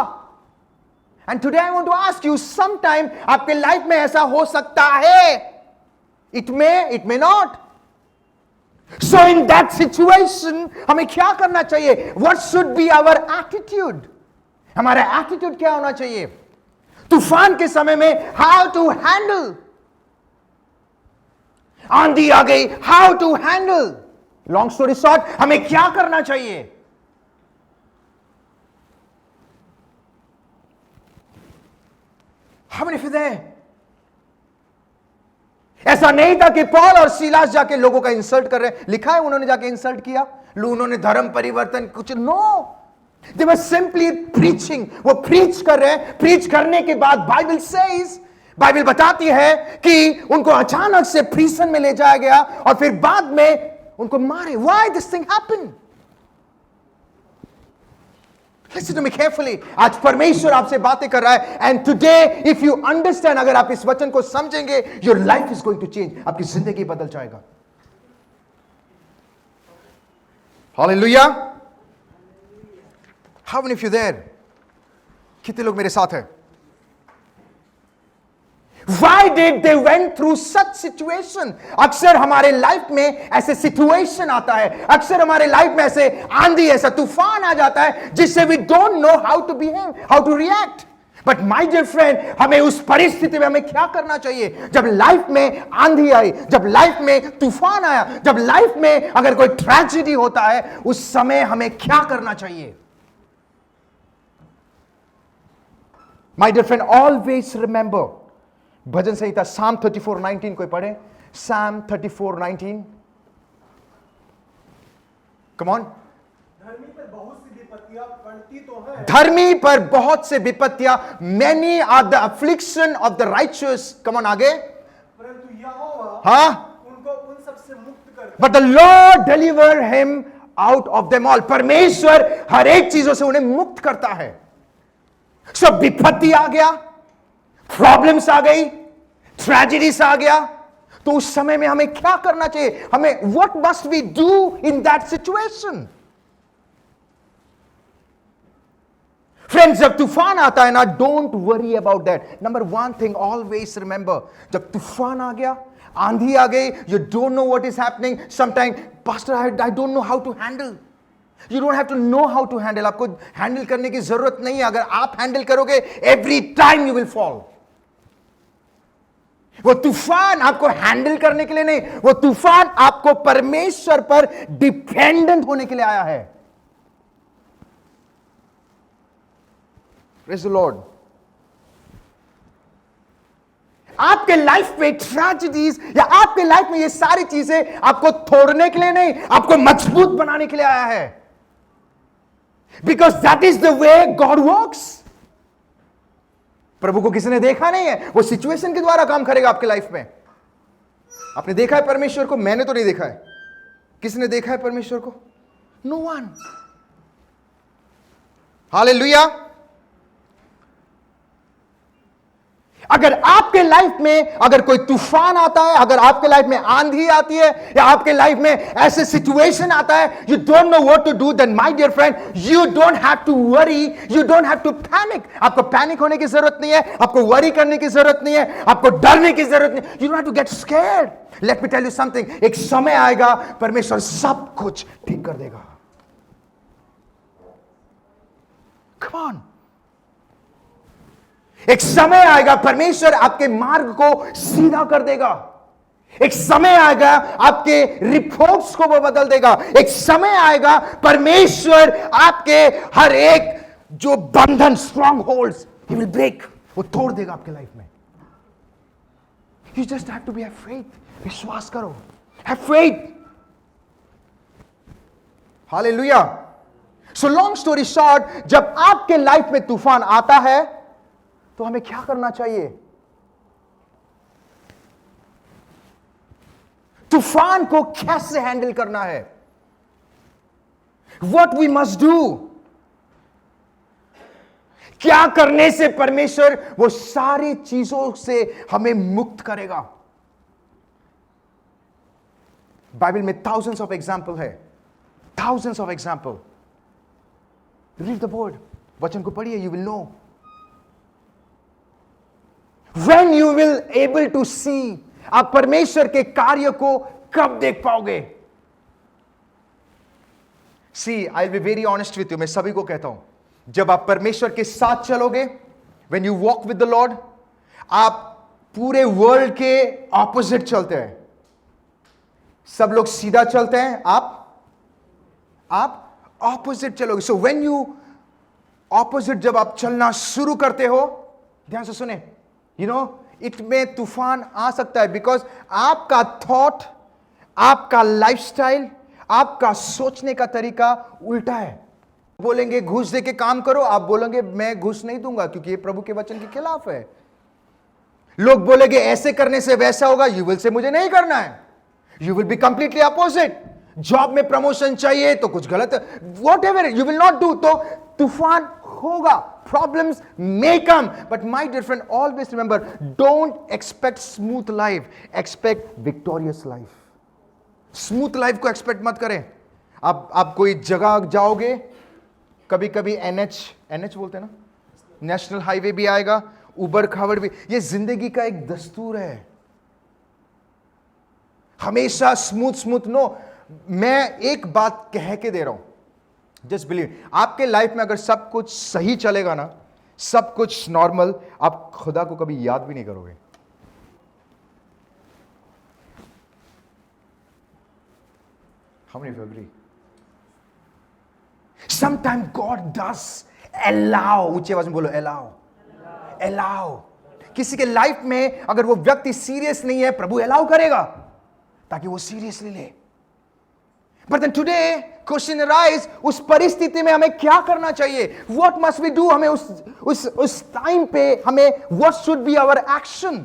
Speaker 1: And today I want to ask you, sometime आपके लाइफ में ऐसा हो सकता है, it may not. So in that situation हमें क्या करना चाहिए? What should be our attitude? हमारा एटीट्यूड क्या होना चाहिए? तूफान के समय में हाउ टू हैंडल, आंधी आ गई, how to handle. Long story short, हमें क्या करना चाहिए? हमने फिर ऐसा नहीं था कि पॉल और सीलास जाके लोगों का इंसल्ट कर रहे हैं। लिखा है उन्होंने जाके इंसल्ट किया, उन्होंने धर्म परिवर्तन कुछ, नो, दे वर सिंपली प्रीचिंग। वो प्रीच कर रहे हैं। प्रीच करने के बाद बाइबल बताती है कि उनको अचानक से प्रिजन में ले जाया गया और फिर बाद में उनको मारे। Why this thing happened? Listen to me carefully. आज परमेश्वर आपसे बातें कर रहा है, and today if you understand, अगर आप इस वचन को समझेंगे, your life is going to change. आपकी जिंदगी बदल जाएगा। Hallelujah. How many of you there? कितने लोग मेरे साथ हैं? Why did they went through such situation? अक्सर हमारे लाइफ में ऐसे सिचुएशन आता है, अक्सर हमारे लाइफ में ऐसे आंधी, ऐसा तूफान आ जाता है जिससे we don't know how to behave, how to react. But my dear friend, हमें उस परिस्थिति में हमें क्या करना चाहिए? जब लाइफ में आंधी आई, जब लाइफ में तूफान आया, जब लाइफ में अगर कोई ट्रेजेडी होता है, उस समय हमें क्या करना चाहिए? My dear friend, always remember, भजन संहिता साम 34:19 कोई पढ़े? साम 34:19, कम ऑन।
Speaker 3: धर्मी पर बहुत सी विपत्तियां पड़ती तो है,
Speaker 1: धर्मी पर बहुत से विपत्तियां, many are the affliction of the righteous, come on आगे।
Speaker 3: परंतु यहोवा
Speaker 1: हाँ,
Speaker 3: उनको उन सब से मुक्त करता
Speaker 1: but the Lord deliver him out of them all. परमेश्वर हर एक चीजों से उन्हें मुक्त करता है। सब विपत्ति आ गया, प्रॉब्लम्स आ गई, ट्रेजेडीज आ गया, तो उस समय में हमें क्या करना चाहिए? हमें what must we do in that situation? Friends, जब तूफान आता है ना, don't worry about that. Number one thing always remember, जब तूफान आ गया, आंधी आ गई, you don't know what is happening, sometime pastor I don't know how to handle. You don't have to know how to handle. आपको हैंडल करने की जरूरत नहीं है। अगर आप हैंडल करोगे, every time you will fall. वो तूफान आपको हैंडल करने के लिए नहीं, वो तूफान आपको परमेश्वर पर डिपेंडेंट होने के लिए आया है। Praise the Lord. आप आपके लाइफ में ट्रेजेडीज या आपके लाइफ में ये सारी चीजें आपको तोड़ने के लिए नहीं, आपको मजबूत बनाने के लिए आया है। Because that is the way God works. प्रभु को किसी ने देखा नहीं है, वो सिचुएशन के द्वारा काम करेगा आपके लाइफ में। आपने देखा है परमेश्वर को? मैंने तो नहीं देखा है। किसने देखा है परमेश्वर को? No one. हालेलुया। अगर आपके लाइफ में अगर कोई तूफान आता है, अगर आपके लाइफ में आंधी आती है, या आपके लाइफ में ऐसे सिचुएशन आता है, you don't know what to do, then my dear friend, you don't have to worry, you don't have to panic. आपको पैनिक होने की जरूरत नहीं है, आपको वरी करने की जरूरत नहीं है, आपको डरने की जरूरत नहीं। You don't have to get scared. Let me tell you something, एक समय आएगा परमेश्वर सब कुछ ठीक कर देगा। Come on. एक समय आएगा परमेश्वर आपके मार्ग को सीधा कर देगा। एक समय आएगा आपके रिपोर्ट्स को वो बदल देगा। एक समय आएगा परमेश्वर आपके हर एक जो बंधन, strong holds, he will break, वो तोड़ देगा आपके लाइफ में। You just have to be have faith. विश्वास करो, have faith. Hallelujah. So long story short, जब आपके लाइफ में तूफान आता है तो हमें क्या करना चाहिए? तूफान को कैसे हैंडल करना है? What we must do? क्या करने से परमेश्वर वो सारी चीजों से हमें मुक्त करेगा? बाइबल में thousands of example है, thousands of example. Read the word, वचन को पढ़िए, you will know. When you will able to see, आप परमेश्वर के कार्य को कब देख पाओगे? See, I'll be very honest with you, मैं सभी को कहता हूं, जब आप परमेश्वर के साथ चलोगे, when you walk with the Lord, आप पूरे वर्ल्ड के ऑपोजिट चलते हैं। सब लोग सीधा चलते हैं, आप ऑपोजिट चलोगे। सो व्हेन यू ऑपोजिट, जब आप चलना शुरू करते हो, ध्यान से सुने, यू नो, इट में तूफान आ सकता है, बिकॉज आपका थॉट, आपका लाइफस्टाइल, आपका सोचने का तरीका उल्टा है। बोलेंगे घूस दे के काम करो, आप बोलेंगे मैं घूस नहीं दूंगा क्योंकि ये प्रभु के वचन के खिलाफ है। लोग बोलेंगे ऐसे करने से वैसा होगा, यू विल से मुझे नहीं करना है, you will be completely opposite. Job में प्रमोशन चाहिए तो कुछ गलत, what ever you will not do. तो तूफान होगा, problems may come, but my dear friend, always remember, don't expect smooth life, expect victorious life. Smooth life को एक्सपेक्ट मत करें। आप कोई जगह जाओगे, कभी कभी एनएच बोलते हैं ना, नेशनल हाईवे भी आएगा, उबर खाबर भी, ये जिंदगी का एक दस्तूर है। हमेशा स्मूथ नो। मैं एक बात कह के दे रहा हूं, जस्ट बिलीव, आपके लाइफ में अगर सब कुछ सही चलेगा ना, सब कुछ नॉर्मल, आप खुदा को कभी याद भी नहीं करोगे। How many of you agree? Sometimes God does allow, ऊंची आवाज में बोलो, allow। किसी के लाइफ में अगर वो व्यक्ति सीरियस नहीं है, प्रभु अलाउ करेगा ताकि वो सीरियसली ले। But then today question arise, उस परिस्थिति में हमें क्या करना चाहिए? What must we do? हमें उस टाइम पे हमें what should be our action?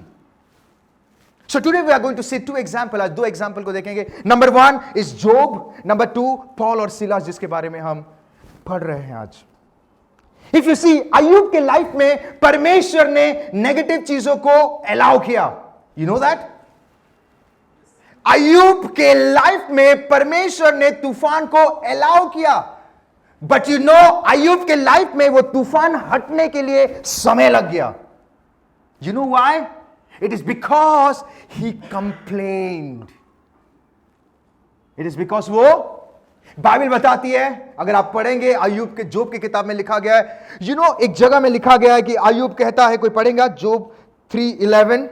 Speaker 1: So today we are going to see two examples. आज दो एग्जाम्पल को देखेंगे। Number 1 is Job, number 2 Paul और सिलास, जिसके बारे में हम पढ़ रहे हैं आज। If you see, अय्यूब के लाइफ में परमेश्वर ने नेगेटिव चीजों को अलाउ किया। You know that? अय्यूब के लाइफ में परमेश्वर ने तूफान को अलाउ किया, बट यू नो, अय्यूब के लाइफ में वो तूफान हटने के लिए समय लग गया। You know why? It is because he complained. It is because वो, बाइबल बताती है, अगर आप पढ़ेंगे अय्यूब के, जोब की किताब में लिखा गया है, you know, एक जगह में लिखा गया है कि अय्यूब कहता है, कोई पढ़ेगा जोब 3:11,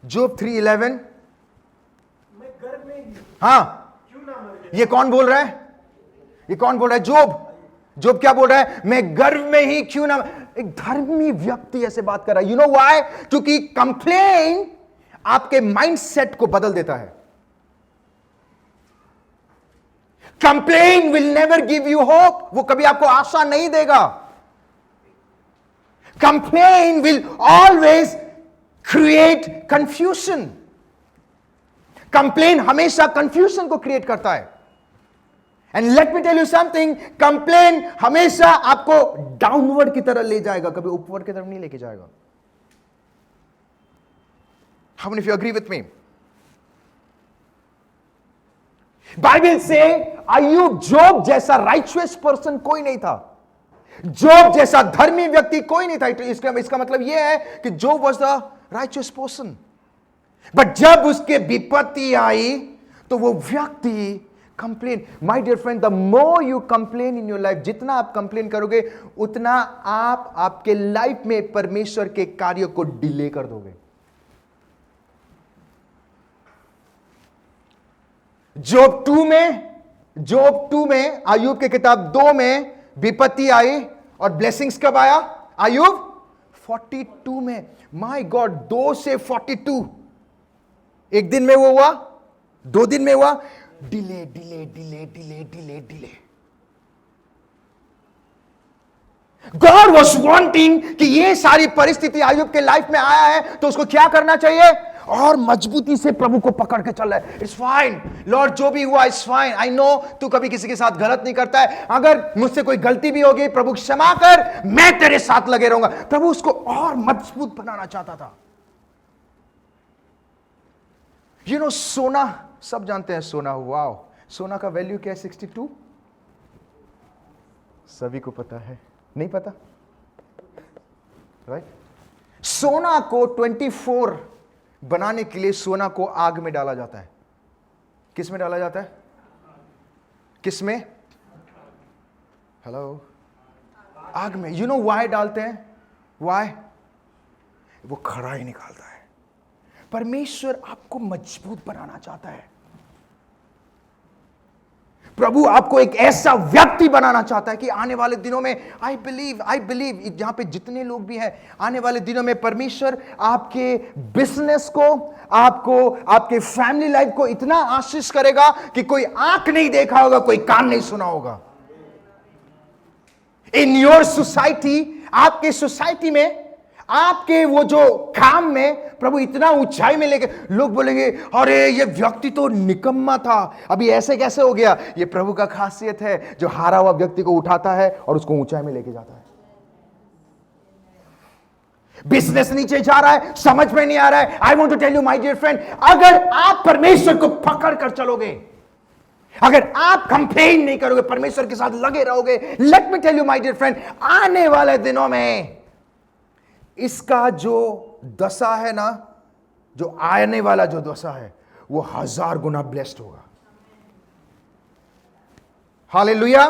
Speaker 1: जोब 3:11।
Speaker 3: मैं गर्भ में ही
Speaker 1: हाँ,
Speaker 3: क्यों ना मर गया?
Speaker 1: ये कौन बोल रहा है? ये कौन बोल रहा है? जोब क्या बोल रहा है? मैं गर्भ में ही क्यों ना। एक धर्मी व्यक्ति ऐसे बात कर रहा है। You know why? क्योंकि कंप्लेन आपके माइंडसेट को बदल देता है। Complain will never give you hope, वो कभी आपको आशा नहीं देगा। Complain will always create confusion. Complain हमेशा कंफ्यूजन को क्रिएट करता है। And let me tell you something, complain हमेशा आपको डाउनवर्ड की तरह ले जाएगा, कभी upward की तरफ नहीं लेके जाएगा। How many of you agree with me? Bible से अय्यूब, जोब जैसा राइचुअस पर्सन कोई नहीं था, जोब जैसा धर्मी व्यक्ति कोई नहीं था। इसका मतलब यह है कि Job was the righteous person, but जब उसके विपत्ति आई तो वो व्यक्ति complain. My dear friend, the more you complain in your life, जितना आप कंप्लेन करोगे उतना आप आपके लाइफ में परमेश्वर के कार्य को डिले कर दोगे। जोब 2 में अय्यूब के किताब 2 में विपत्ति आई और ब्लेसिंग्स कब आया? अय्यूब 42 में। माय गॉड, 2 से 42, एक दिन में वो हुआ, 2 दिन में हुआ, delay delay delay delay delay delay. God was wanting कि ये सारी परिस्थिति अय्यूब के लाइफ में आया है तो उसको क्या करना चाहिए? और मजबूती से प्रभु को पकड़ के चल रहा है। इट्स फाइन लॉर्ड, जो भी हुआ इट्स फाइन। आई नो तू कभी किसी के साथ गलत नहीं करता है, अगर मुझसे कोई गलती भी होगी प्रभु क्षमा कर, मैं तेरे साथ लगे रहूंगा। प्रभु उसको और मजबूत बनाना चाहता था। यू नो, सोना, सब जानते हैं सोना, वाओ, सोना का वैल्यू क्या है? 62। सभी को पता है, नहीं पता? राइट? सोना को 24 बनाने के लिए सोना को आग में डाला जाता है। किस में डाला जाता है? किस में? हेलो, आग में। यू नो व्हाई डालते हैं? व्हाई? वो खराई निकालता है। परमेश्वर आपको मजबूत बनाना चाहता है। प्रभु आपको एक ऐसा व्यक्ति बनाना चाहता है कि आने वाले दिनों में, आई बिलीव यहां पे जितने लोग भी हैं, आने वाले दिनों में परमेश्वर आपके बिजनेस को, आपको, आपके फैमिली लाइफ को इतना आशीष करेगा कि कोई आंख नहीं देखा होगा, कोई कान नहीं सुना होगा। इन योर सोसाइटी, आपके सोसाइटी में, आपके वो जो काम में प्रभु इतना ऊंचाई में लेके, लोग बोलेंगे अरे ये व्यक्ति तो निकम्मा था, अभी ऐसे कैसे हो गया? ये प्रभु का खासियत है जो हारा हुआ व्यक्ति को उठाता है और उसको ऊंचाई में लेके जाता है। बिजनेस नीचे जा रहा है, समझ में नहीं आ रहा है। I want to tell you my dear friend, अगर आप परमेश्वर को पकड़ कर चलोगे, अगर आप कंप्लेन नहीं करोगे, परमेश्वर के साथ लगे रहोगे, let me tell you my dear friend, आने वाले दिनों में इसका जो दशा है ना, जो आने वाला जो दशा है, वो 1000 गुना ब्लेस्ड होगा। हालेलुया।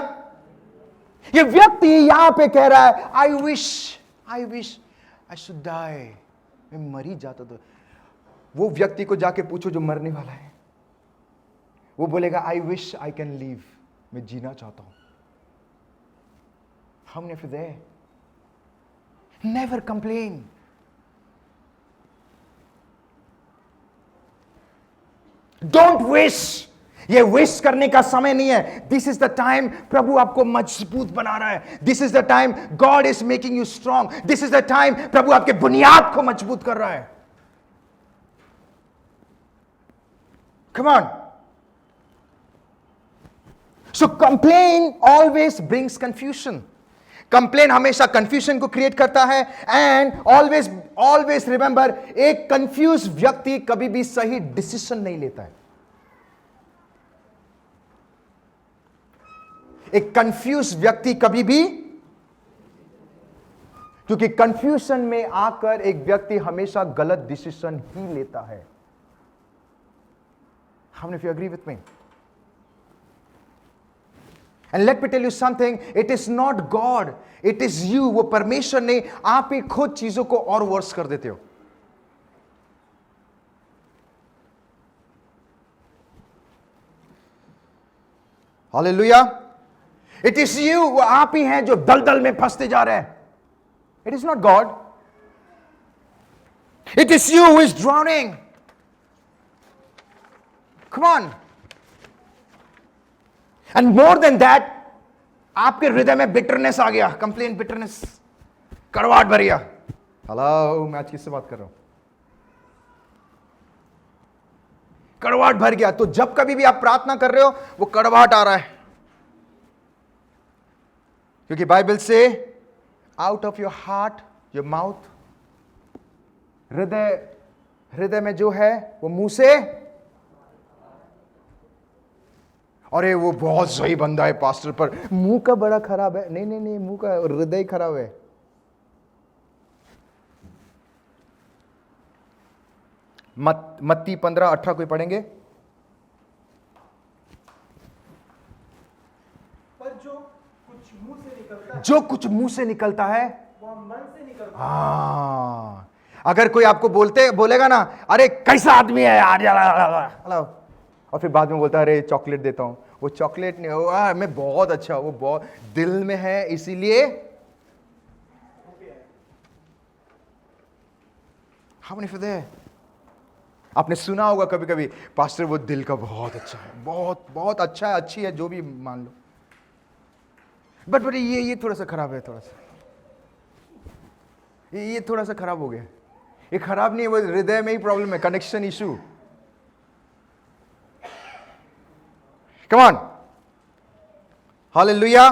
Speaker 1: ये व्यक्ति यहां पे कह रहा है, I wish I should die, मैं मर ही जाता। तो वो व्यक्ति को जाके पूछो जो मरने वाला है, वो बोलेगा I wish I can live, मैं जीना चाहता हूं। हमने फिर they never complain. Don't wish, ये विश करने का समय नहीं है। दिस इज द टाइम प्रभु आपको मजबूत बना रहा है। This is the time God is making you strong. This is the time प्रभु आपके बुनियाद को मजबूत कर रहा है। Come on. So complain always brings confusion. Complain हमेशा कंफ्यूजन को क्रिएट करता है। एंड ऑलवेज रिमेंबर, एक कंफ्यूज व्यक्ति कभी भी सही डिसीजन नहीं लेता है। एक कंफ्यूज व्यक्ति कभी भी, क्योंकि कंफ्यूजन में आकर एक व्यक्ति हमेशा गलत डिसीजन ही लेता है। How many of you agree with me? And let me tell you something, it is not God, it is you. वो परमेश्वर ने, आप ही खुद चीजों को और वर्स कर देते हो। हालेलुया। It is you, वो आप ही हैं जो दलदल में फंसते जा रहे हैं। It is not God. It is you who is drowning. Come on. And more than that, आपके हृदय में बिटरनेस आ गया, कंप्लेन, बिटरनेस, कड़वाहट भर गया. हेलो, मैं आज किससे बात कर रहा हूं? कड़वाहट भर गया. तो जब कभी भी आप प्रार्थना कर रहे हो, वो कड़वाहट आ रहा है. क्योंकि बाइबल से out of your heart, your mouth, हृदय में जो है वो मुंह से. अरे वो बहुत सही बंदा है पास्टर, पर मुंह का बड़ा खराब है. नहीं नहीं नहीं, मुंह का, हृदय खराब है. मत्ती 15:18 कोई पढ़ेंगे?
Speaker 3: पर जो कुछ मुंह से निकलता है,
Speaker 1: जो कुछ मुंह से निकलता है,
Speaker 3: वह मन से निकलता है।
Speaker 1: हाँ. अगर कोई आपको बोलेगा ना, अरे कैसा आदमी है यार, हेलो, और फिर बाद में बोलता है अरे चॉकलेट देता हूं, वो चॉकलेट नहीं हो, मैं बहुत अच्छा, वो बहुत दिल में है, इसीलिए. How many for there? आपने सुना होगा कभी कभी, पास्टर वो दिल का बहुत अच्छा है, बहुत बहुत अच्छा है, अच्छी है, जो भी मान लो, बट ये थोड़ा सा खराब है, थोड़ा सा ये थोड़ा सा खराब हो गया. ये खराब नहीं है, वो हृदय में ही प्रॉब्लम है, connection issue. Come on, hallelujah.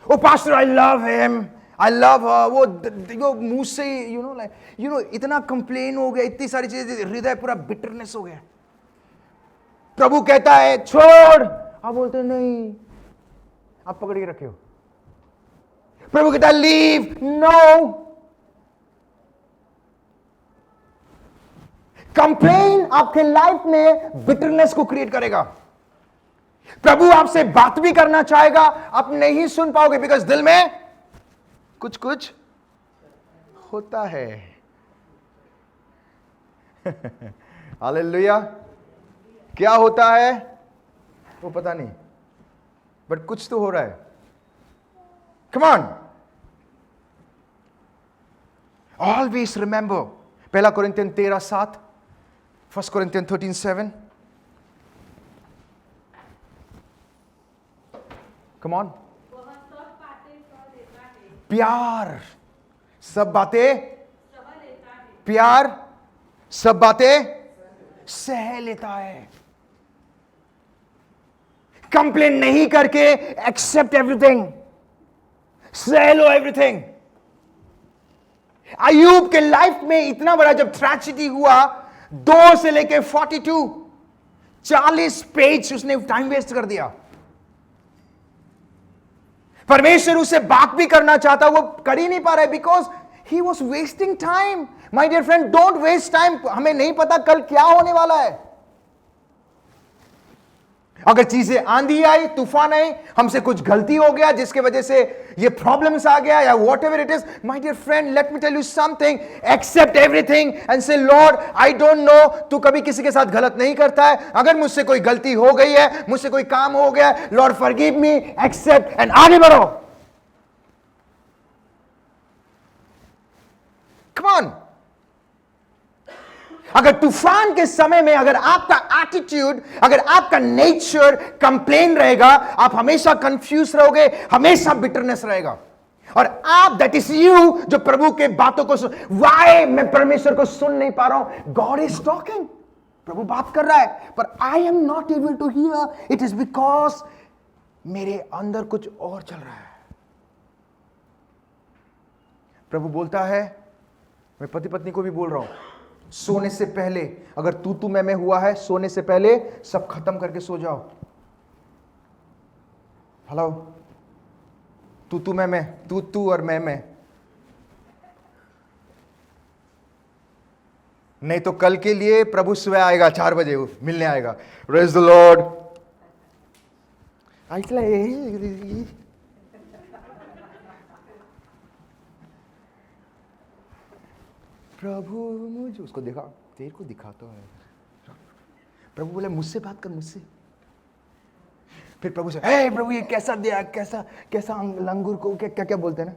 Speaker 1: Oh pastor I love him, I love her, वो मुंह से यू नो इतना कंप्लेन हो गया, इतनी सारी चीजें, हृदय पूरा बिटरनेस हो गया. प्रभु कहता है छोड़, आप बोलते हैं नहीं, आप पकड़ के रखे हो. प्रभु कहता है लीव, नो. कंप्लेन आपके लाइफ में बिटरनेस को क्रिएट करेगा. प्रभु आपसे बात भी करना चाहेगा, आप नहीं सुन पाओगे, बिकॉज दिल में कुछ कुछ होता है. हालेलुया. क्या होता है वो पता नहीं, बट कुछ तो हो रहा है. Come on, always remember. 1 Corinthian 13:7, 1 Corinthian 13:7. Come on.
Speaker 2: वह सब बातें सह लेता है,
Speaker 1: प्यार सब बातें,
Speaker 2: सह लेता है,
Speaker 1: प्यार सब बातें सह लेता है. कंप्लेन नहीं करके एक्सेप्ट एवरीथिंग, सह लो एवरीथिंग. अय्यूब के लाइफ में इतना बड़ा जब ट्रेजेडी हुआ, 2 से लेके 42, 40 पेज उसने टाइम वेस्ट कर दिया. परमेश्वर उसे बात भी करना चाहता, वो कर ही नहीं पा रहा है, because he was wasting time. My dear friend, don't waste time. हमें नहीं पता कल क्या होने वाला है. अगर चीजें आंधी आई, तूफान आई, हमसे कुछ गलती हो गया जिसके वजह से ये प्रॉब्लम्स आ गया, या whatever it is, my dear friend, let me tell you something. Accept everything and say Lord I don't know. तू कभी किसी के साथ गलत नहीं करता है. अगर मुझसे कोई गलती हो गई है, मुझसे कोई काम हो गया, Lord forgive me, accept and आगे बढ़ो. Come on. अगर तूफान के समय में अगर आपका एटीट्यूड, अगर आपका नेचर कंप्लेन रहेगा, आप हमेशा कंफ्यूज रहोगे, हमेशा बिटरनेस रहेगा. और आप, दैट इज यू, जो प्रभु के बातों को सुन. वाई मैं परमेश्वर को सुन नहीं पा रहा हूं? गॉड इज टॉकिंग, प्रभु बात कर रहा है, पर I am not able to hear. It is because मेरे अंदर कुछ और चल रहा है. प्रभु बोलता है, मैं पति पत्नी को भी बोल रहा हूं, सोने से पहले अगर तू मैं हुआ है, सोने से पहले सब खत्म करके सो जाओ. हेलो, तू मैं, तू और मैं. नहीं तो कल के लिए प्रभु स्वयं आएगा, 4 बजे मिलने आएगा. Praise the Lord. प्रभु मुझे, उसको देखा, तेरे को दिखाता है. प्रभु बोले मुझसे बात कर, मुझसे. फिर प्रभु से, हे प्रभु ये कैसा दिया, कैसा कैसा लंगूर को क्या क्या क्या बोलते हैं ना,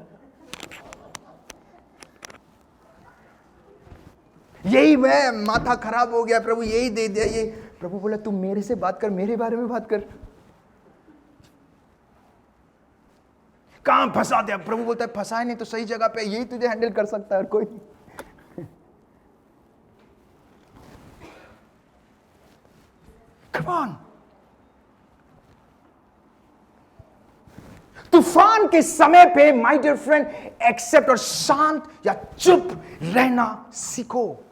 Speaker 1: यही मैं, माथा खराब हो गया प्रभु, यही दे दिया ये। प्रभु बोला तू मेरे से बात कर, मेरे बारे में बात कर। कहां फंसा दिया? प्रभु बोलता है फंसाए नहीं तो सही जगह पे, यही तुझे हैंडल कर सकता है और कोई नहीं। Come on. तूफान के समय पे माय डियर फ्रेंड एक्सेप्ट और शांत या चुप रहना सीखो।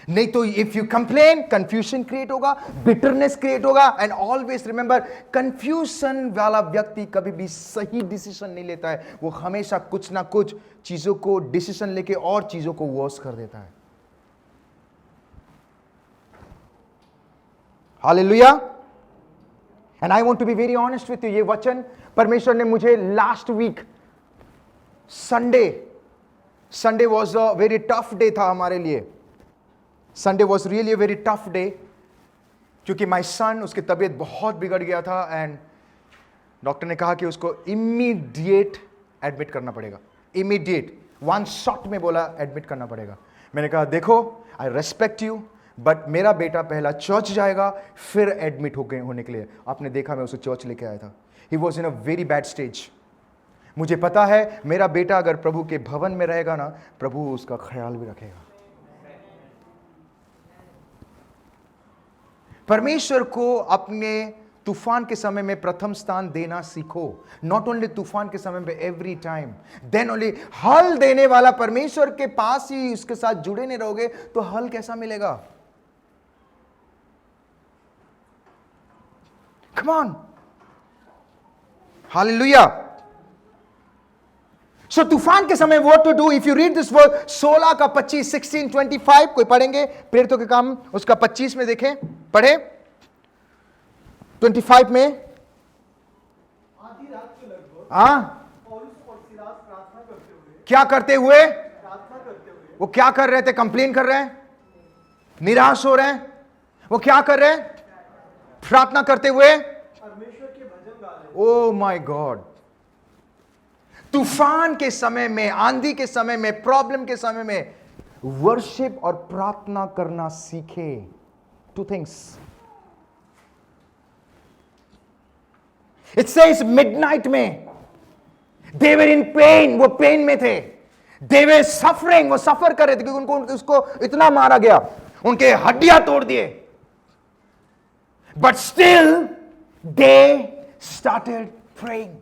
Speaker 1: नहीं तो if you complain, confusion create होगा, बिटरनेस क्रिएट होगा। एंड ऑलवेज रिमेंबर, कंफ्यूजन वाला व्यक्ति कभी भी सही डिसीजन नहीं लेता है, वो हमेशा कुछ ना कुछ चीजों को डिसीजन लेके और चीजों को वर्स कर देता है। Hallelujah. And I want to be very honest with you, ये वचन परमेश्वर ने मुझे last week Sunday was a very tough day था हमारे लिए। Sunday was really a very tough day, क्योंकि माई सन, उसकी तबीयत बहुत बिगड़ गया था एंड डॉक्टर ने कहा कि उसको इमीडिएट एडमिट करना पड़ेगा। इमीडिएट, वन शॉट में बोला एडमिट करना पड़ेगा। मैंने कहा देखो, आई रेस्पेक्ट यू, बट मेरा बेटा पहला चर्च जाएगा फिर एडमिट होने के लिए। आपने देखा मैं उसे चर्च लेके आया था। He was in a very bad stage. मुझे पता है मेरा बेटा अगर प्रभु के भवन में रहेगा ना, प्रभु उसका ख्याल भी रखेगा। परमेश्वर को अपने तूफान के समय में प्रथम स्थान देना सीखो। नॉट ओनली तूफान के समय में, एवरी टाइम। देन ओनली, हल देने वाला परमेश्वर के पास ही उसके साथ जुड़े नहीं रहोगे तो हल कैसा मिलेगा? Come on. Hallelujah. So तूफान के समय what to do? If you read this verse 16 का 25, 16, 25, कोई पढ़ेंगे? प्रेरितों के काम उसका 25 में देखें, पढ़े 25 में।
Speaker 3: आधी रात के लगभग
Speaker 1: हाँ,
Speaker 3: पौलुस और सीलास प्रार्थना करते हुए
Speaker 1: क्या करते हुए? वो क्या कर रहे थे? कंप्लेन कर रहे हैं, निराश हो रहे हैं। वो क्या कर रहे हैं? प्रार्थना करते हुए
Speaker 3: परमेश्वर के भजन गा रहे।
Speaker 1: Oh my God. तूफान के समय में, आंधी के समय में, प्रॉब्लम के समय में वर्शिप और प्रार्थना करना सीखे। Two things. It says midnight में दे वर इन पेन, वो पेन में थे। दे वर सफरिंग, वो सफर कर रहे थे क्योंकि उनको उसको इतना मारा गया, उनके हड्डियां तोड़ दिए। But still, they started praying.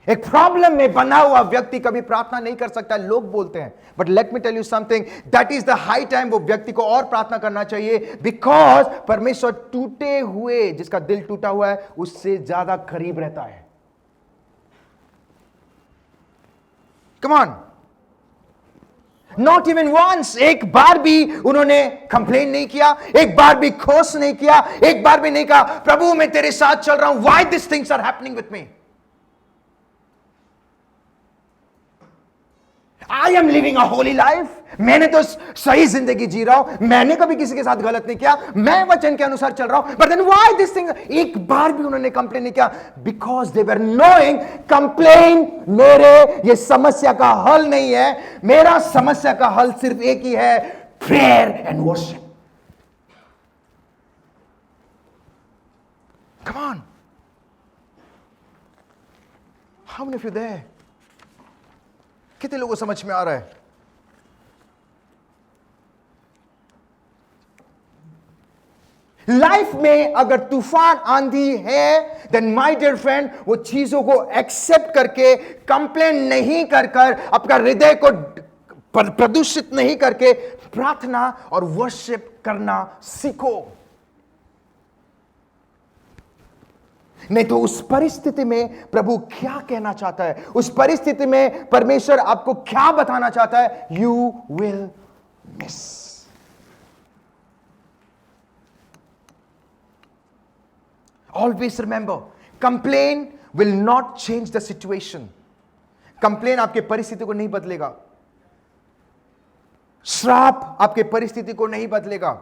Speaker 1: एक प्रॉब्लम में बना हुआ व्यक्ति कभी प्रार्थना नहीं कर सकता, लोग बोलते हैं। But let me tell you something, that is the high time वो व्यक्ति को और प्रार्थना करना चाहिए, बिकॉज परमेश्वर टूटे हुए, जिसका दिल टूटा हुआ है, उससे ज्यादा करीब रहता है। Come on. Not even once, एक बार भी उन्होंने कंप्लेन नहीं किया, एक बार भी खोस नहीं किया, एक बार भी नहीं कहा प्रभु मैं तेरे साथ चल रहा हूं, why this things are happening with me, I am living a holy life, मैंने तो सही जिंदगी जी रहा हूं, मैंने कभी किसी के साथ गलत नहीं किया, मैं वचन के अनुसार चल रहा हूं, but then why this thing, एक बार भी उन्होंने कंप्लेन नहीं किया, because they were knowing complain मेरे ये समस्या का हल नहीं है, मेरा समस्या का हल सिर्फ एक ही है, prayer and worship. Come on, how many of you there? कितने लोगों को समझ में आ रहा है? लाइफ में अगर तूफान आंधी है, देन माय डियर फ्रेंड, वो चीजों को एक्सेप्ट करके, कंप्लेन नहीं कर अपना हृदय को प्रदूषित नहीं करके प्रार्थना और वर्शिप करना सीखो। नहीं तो उस परिस्थिति में प्रभु क्या कहना चाहता है, उस परिस्थिति में परमेश्वर आपको क्या बताना चाहता है, you will miss. Always remember, complain will not change the situation. Complain आपके परिस्थिति को नहीं बदलेगा, श्राप आपके परिस्थिति को नहीं बदलेगा।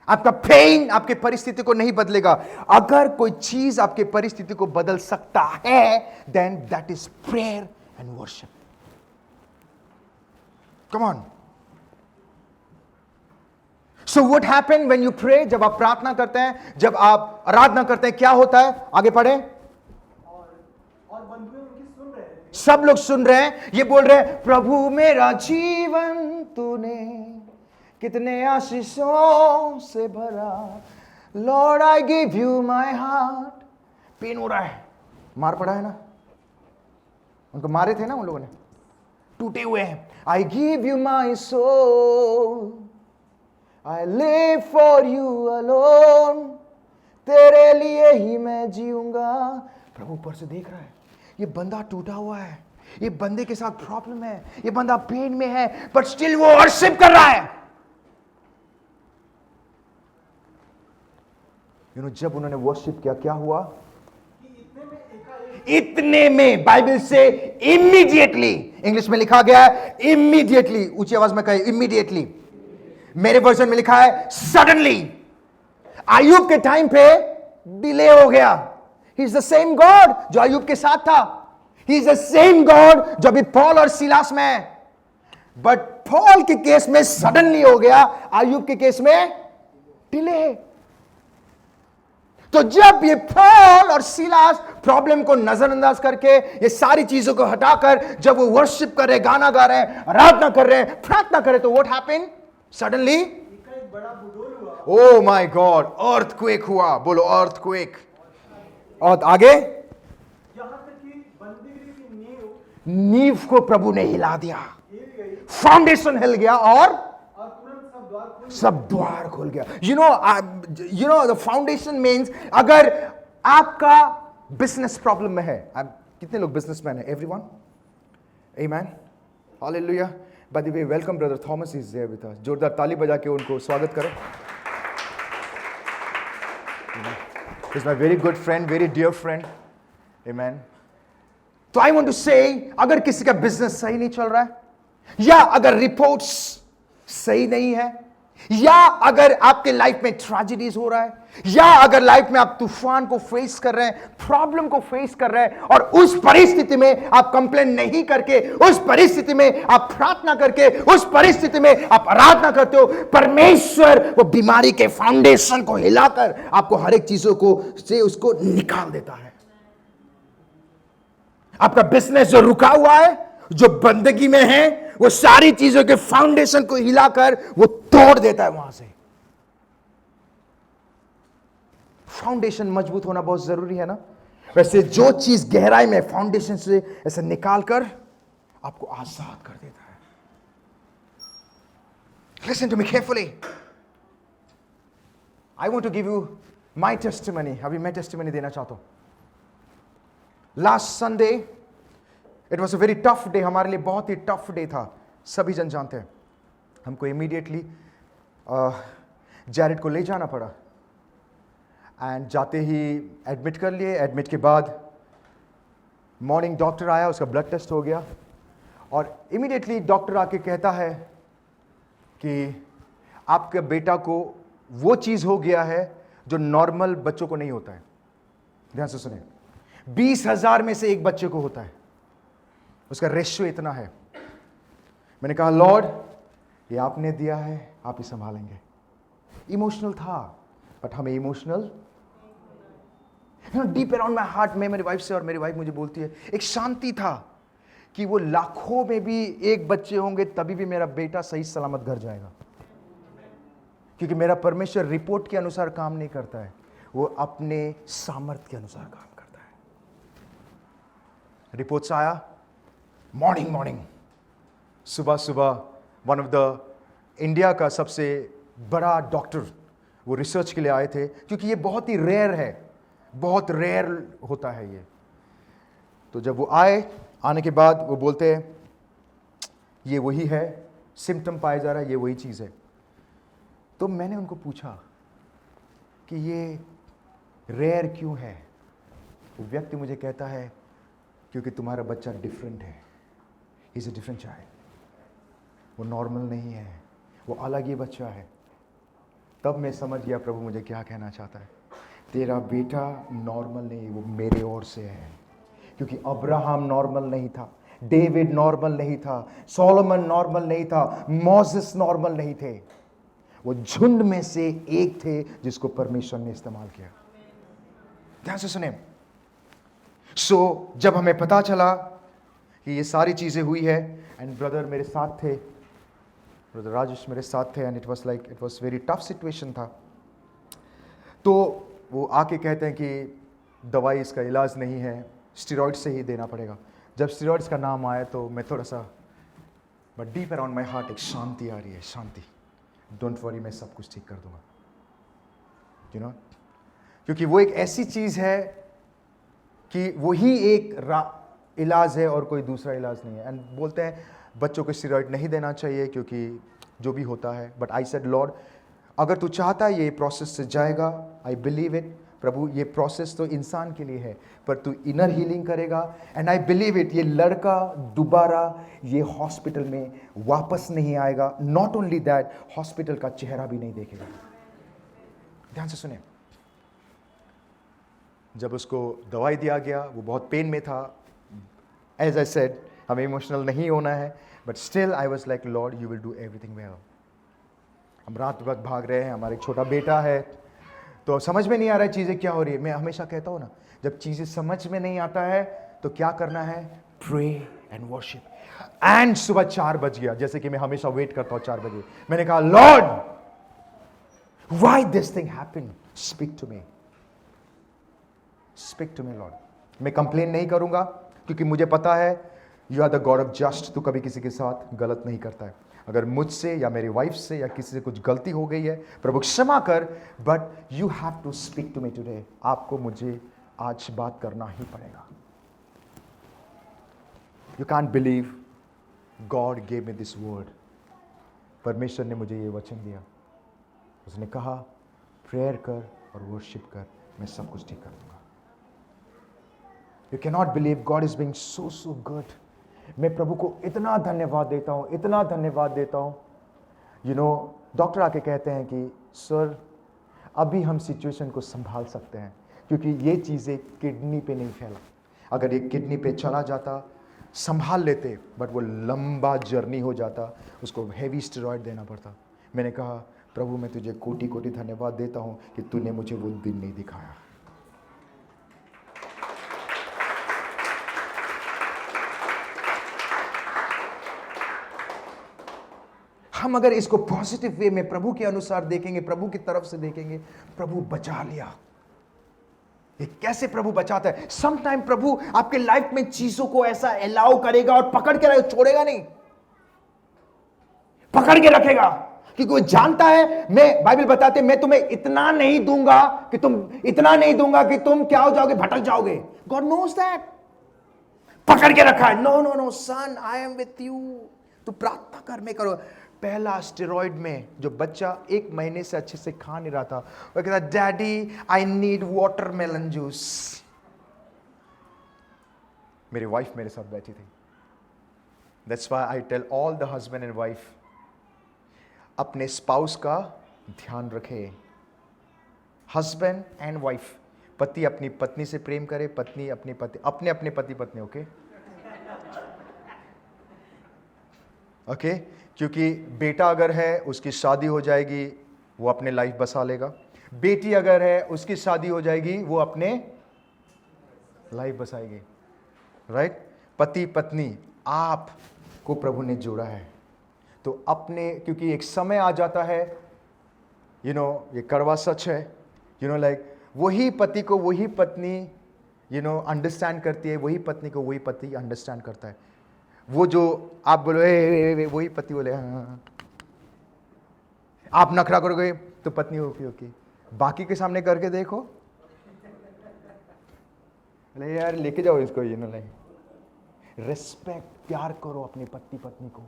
Speaker 1: आपका पेन आपके परिस्थिति को नहीं बदलेगा। अगर कोई चीज आपके परिस्थिति को बदल सकता है, then that is prayer and worship. Come on. So what happen when you pray? जब आप प्रार्थना करते हैं, जब आप आराधना करते हैं, क्या होता है? आगे पढ़े।
Speaker 3: और बंधुए उनकी सुन रहे थे।
Speaker 1: सब लोग सुन रहे हैं, ये बोल रहे हैं, प्रभु मेरा जीवन तूने कितने आशीषों से भरा, Lord I give you my heart. Pain हो रहा है, मार पड़ा है ना, उनको मारे थे ना उन लोगों ने, टूटे हुए हैं। I give you my soul, I live for you alone, तेरे लिए ही मैं जीऊंगा। प्रभु ऊपर से देख रहा है, ये बंदा टूटा हुआ है, ये बंदे के साथ प्रॉब्लम है, ये बंदा पेन में है, बट स्टिल वो वर्शिप कर रहा है। जब उन्होंने वर्शिप किया, क्या हुआ? इतने में, बाइबल से इमीडिएटली, इंग्लिश में लिखा गया है इमीडिएटली, ऊंची आवाज में कहे इमीडिएटली। मेरे वर्जन में लिखा है सडनली। आयुब के टाइम पे डिले हो गया। He is the same God जो आयुब के साथ था, he is the same God जो अभी पॉल और सिलास में है, बट पॉल के केस में सडनली हो गया, आयुब के केस में डिले है। तो जब ये पॉल और सिलास प्रॉब्लम को नजरअंदाज करके, ये सारी चीजों को हटाकर, जब वो वर्शिप कर रहे, गाना गा रहे हैं, आराधना कर रहे हैं, प्रार्थना कर रहे, तो व्हाट हैपेंड? सडनली
Speaker 3: एक बड़ा बुडोल हुआ।
Speaker 1: ओ माय गॉड, अर्थक्वेक हुआ। बोलो अर्थक्वेक। और आगे,
Speaker 3: यहाँ तक कि बंदीगिरी की नींव
Speaker 1: नींव को प्रभु ने हिला दिया,
Speaker 3: हिल गई
Speaker 1: फाउंडेशन हिल गया, और
Speaker 3: तुरंत
Speaker 1: सब द्वार खुल गया। You know the foundation means, अगर आपका बिजनेस प्रॉब्लम में है, कितने लोग बिजनेसमैन है? Everyone? Amen, hallelujah. By the way, welcome brother Thomas is there with us. जोरदार ताली बजा के उनको स्वागत करो। He's my very good friend, very dear friend. Amen. तो I want to say, अगर किसी का बिजनेस सही नहीं चल रहा है, या अगर रिपोर्ट्स सही नहीं है, या अगर आपके लाइफ में ट्रेजेडीज हो रहा है, या अगर लाइफ में आप तूफान को फेस कर रहे हैं, प्रॉब्लम को फेस कर रहे हैं, और उस परिस्थिति में आप कंप्लेन नहीं करके, उस परिस्थिति में आप प्रार्थना करके, उस परिस्थिति में आप आराधना करते हो, परमेश्वर वो बीमारी के फाउंडेशन को हिलाकर आपको हर एक चीजों को से उसको निकाल देता है। आपका बिजनेस जो रुका हुआ है, जो बंदगी में है, वो सारी चीजों के फाउंडेशन को हिलाकर वो तोड़ देता है वहां से। फाउंडेशन मजबूत होना बहुत जरूरी है ना। वैसे जो चीज गहराई में फाउंडेशन से ऐसे निकालकर आपको आजाद कर देता है। Listen to me carefully. I want to give you my testimony. अभी मैं टेस्टिमनी देना चाहता हूं। Last Sunday it was a very tough day, हमारे लिए बहुत ही टफ डे था, सभी जन जानते हैं। हमको इमीडिएटली जैरेड को ले जाना पड़ा, एंड जाते ही एडमिट कर लिए। एडमिट के बाद मॉर्निंग डॉक्टर आया, उसका ब्लड टेस्ट हो गया, और इमीडिएटली डॉक्टर आके कहता है कि आपके बेटा को वो चीज़ हो गया है जो नॉर्मल बच्चों को नहीं होता है। ध्यान से सुने, 20,000 में से एक बच्चे को होता है, उसका रेशियो इतना है। मैंने कहा लॉर्ड, ये आपने दिया है, आप ही संभालेंगे। इमोशनल था, बट हमें emotional deep around my heart में मेरी वाइफ से, और मेरी वाइफ मुझे बोलती है, एक शांति था कि वो लाखों में भी एक बच्चे होंगे तभी भी मेरा बेटा सही सलामत घर जाएगा, क्योंकि मेरा परमेश्वर रिपोर्ट के अनुसार काम नहीं करता है, वो अपने सामर्थ्य के अनुसार काम करता है। रिपोर्ट्स आया मॉर्निंग सुबह वन ऑफ द इंडिया का सबसे बड़ा डॉक्टर वो रिसर्च के लिए आए थे, क्योंकि ये बहुत ही रेयर है, बहुत रेयर होता है ये। तो जब वो आने के बाद वो बोलते हैं ये वही है, सिम्टम पाया जा रहा है, ये वही चीज़ है। तो मैंने उनको पूछा कि ये रेयर क्यों है। वो व्यक्ति मुझे कहता है क्योंकि तुम्हारा बच्चा डिफरेंट है, he is a different child, वो नॉर्मल नहीं है, वो अलग ही बच्चा है। तब मैं समझ गया प्रभु मुझे क्या कहना चाहता है। तेरा बेटा नॉर्मल नहीं, वो मेरे ओर से है। क्योंकि अब्राहम नॉर्मल नहीं था, डेविड नॉर्मल नहीं था, सोलोमन नॉर्मल नहीं था, मोसेस नॉर्मल नहीं थे। वो झुंड में से एक थे जिसको परमेश्वर ने इस्तेमाल किया। ध्यान से सुने। जब हमें पता चला कि ये सारी चीजें हुई है, एंड ब्रदर मेरे साथ थे, ब्रदर राजेश मेरे साथ थे, and it was very tough situation था। तो वो आके कहते हैं कि दवाई इसका इलाज नहीं है, स्टेरॉइड से ही देना पड़ेगा। जब स्टेरॉइड्स का नाम आया तो मैं थोड़ा सा, but deep around my heart एक शांति आ रही है, शांति। डोंट वरी, मैं सब कुछ ठीक कर दूंगा, यू नो। क्योंकि वो एक ऐसी चीज है कि वही एक इलाज है और कोई दूसरा इलाज नहीं है। एंड बोलते हैं बच्चों को स्टेरॉइड नहीं देना चाहिए क्योंकि जो भी होता है, बट आई सेड लॉर्ड, अगर तू चाहता है ये प्रोसेस से जाएगा, आई बिलीव इट प्रभु, ये प्रोसेस तो इंसान के लिए है, पर तू इनर हीलिंग करेगा। एंड आई बिलीव इट, ये लड़का दोबारा ये हॉस्पिटल में वापस नहीं आएगा। नॉट ओनली दैट, हॉस्पिटल का चेहरा भी नहीं देखेगा। ध्यान से सुने। जब उसको दवाई दिया गया, वो बहुत पेन में था। एज आई सेड, हमें इमोशनल नहीं होना है, but still I was like Lord, you will do everything well. हम रात वक्त भाग रहे हैं, हमारा एक छोटा बेटा है, तो समझ में नहीं आ रहा है चीज़ें क्या हो रही है। मैं हमेशा कहता हूँ ना, जब चीज़ें समझ में नहीं आता है तो क्या करना है, प्रे एंड वर्शिप। एंड सुबह 4 बज गया, जैसे कि मैं हमेशा वेट करता हूँ 4 बजे। मैंने कहा Lord, why this thing happened, speak to me, speak to me Lord. मैं कंप्लेन नहीं करूंगा क्योंकि मुझे पता है you are the God of just. तू कभी किसी के साथ गलत नहीं करता है। अगर मुझसे या मेरी वाइफ से या किसी से कुछ गलती हो गई है, प्रभु क्षमा कर, but you have to speak to me today. आपको मुझे आज बात करना ही पड़ेगा। You can't believe God gave me this word. परमेश्वर ने मुझे ये वचन दिया। उसने कहा प्रेयर कर और वर्शिप कर, मैं सब कुछ ठीक कर दूंगा। You cannot believe God is being so good. मैं प्रभु को इतना धन्यवाद देता हूँ, इतना धन्यवाद देता हूँ। यू नो, डॉक्टर आके कहते हैं कि सर अभी हम सिचुएशन को संभाल सकते हैं क्योंकि ये चीज़ें किडनी पे नहीं फैला। अगर ये किडनी पे चला जाता, संभाल लेते, बट वो लंबा जर्नी हो जाता, उसको हेवी स्टेरॉइड देना पड़ता। मैंने कहा प्रभु मैं तुझे कोटि कोटि धन्यवाद देता हूँ कि तूने मुझे वो दिन नहीं दिखाया। हम अगर इसको पॉजिटिव वे में प्रभु के अनुसार देखेंगे, प्रभु की तरफ से देखेंगे, प्रभु बचा लिया। ये कैसे प्रभु बचाता है? सम टाइम प्रभु आपके लाइफ में चीजों को ऐसा अलाउ करेगा और पकड़ के रखेगा, छोड़ेगा नहीं, पकड़ के रखेगा क्योंकि वो जानता है, मैं बाइबल बताते मैं तुम्हें इतना नहीं दूंगा कि तुम क्या हो जाओगे, भटक जाओगे। God knows that. पकड़ के रखा है। No no no son, I am with you. तू प्रार्थना कर, मैं करो। पहला स्टेरॉइड में जो बच्चा 1 महीने से अच्छे से खा नहीं रहा था, वो कहता daddy I need watermelon juice. मेरी वाइफ मेरे साथ बैठी थी। That's why I tell all the husband and wife, अपने स्पाउस का ध्यान रखे। हस्बैंड एंड वाइफ, पति अपनी पत्नी से प्रेम करे, पत्नी अपने पति पत्नी, ओके ओके। क्योंकि बेटा अगर है उसकी शादी हो जाएगी, वो अपने लाइफ बसा लेगा। बेटी अगर है उसकी शादी हो जाएगी, वो अपने लाइफ बसाएगी। राइट? पति पत्नी आपको प्रभु ने जोड़ा है, तो अपने, क्योंकि एक समय आ जाता है, यू नो, ये कड़वा सच है, यू नो, लाइक वही पति को वही पत्नी यू नो अंडरस्टैंड करती है, वही पत्नी को वही पति अंडरस्टैंड करता है। वो जो आप बोलो वही पति बोले हाँ, आप नखरा करोगे तो पत्नी ओके, बाकी के सामने करके देखो, अरे यार लेके जाओ इसको, यू नो, लाइक रिस्पेक्ट, प्यार करो अपने पति पत्नी को।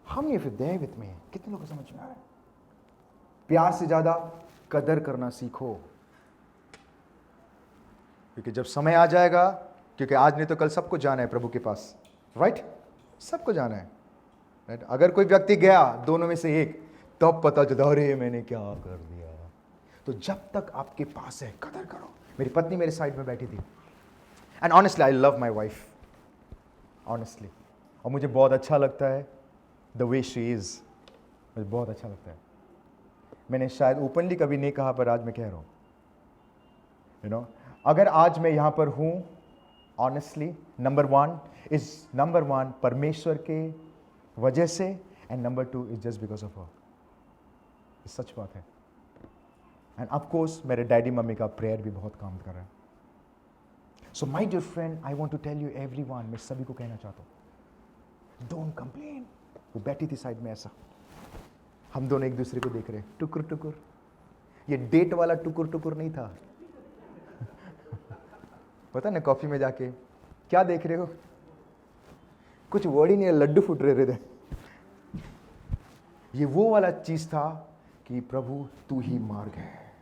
Speaker 1: हम ये फिर दे विथ में कितने लोगों को समझ में आ रहा है? प्यार से ज्यादा कदर करना सीखो, क्योंकि जब समय आ जाएगा, क्योंकि आज नहीं तो कल सबको जाना है प्रभु के पास, राइट? सबको जाना है, राइट? अगर कोई व्यक्ति गया दोनों में से एक, तब पता चलता अरे मैंने क्या कर दिया। तो जब तक आपके पास है कदर करो। मेरी पत्नी मेरे साइड में बैठी थी, and honestly I love my wife, honestly, और मुझे बहुत अच्छा लगता है द वे शी इज, मुझे बहुत अच्छा लगता है। मैंने शायद ओपनली कभी नहीं कहा, पर आज मैं कह रहा हूं, यू नो, अगर आज मैं यहां पर हूं, ऑनेस्टली नंबर वन परमेश्वर के वजह से, and number 2 is just because of her. सच बात है। एंड ऑफ कोर्स मेरे डैडी मम्मी का प्रेयर भी बहुत काम कर रहा है। So my dear friend, I want to tell you everyone, मैं सभी को कहना चाहता हूं, डोंट कंप्लेन। वो बैठी थी साइड में ऐसा, हम दोनों एक दूसरे को देख रहे, टुकुर टुकुर। ये डेट वाला टुकुर टुकुर नहीं था। पता ना कॉफी में जाके क्या देख रहे हो, कुछ वर्ड ही नहीं है, लड्डू फूट रहे थे। ये वो वाला चीज था कि प्रभु तू ही मार्ग है,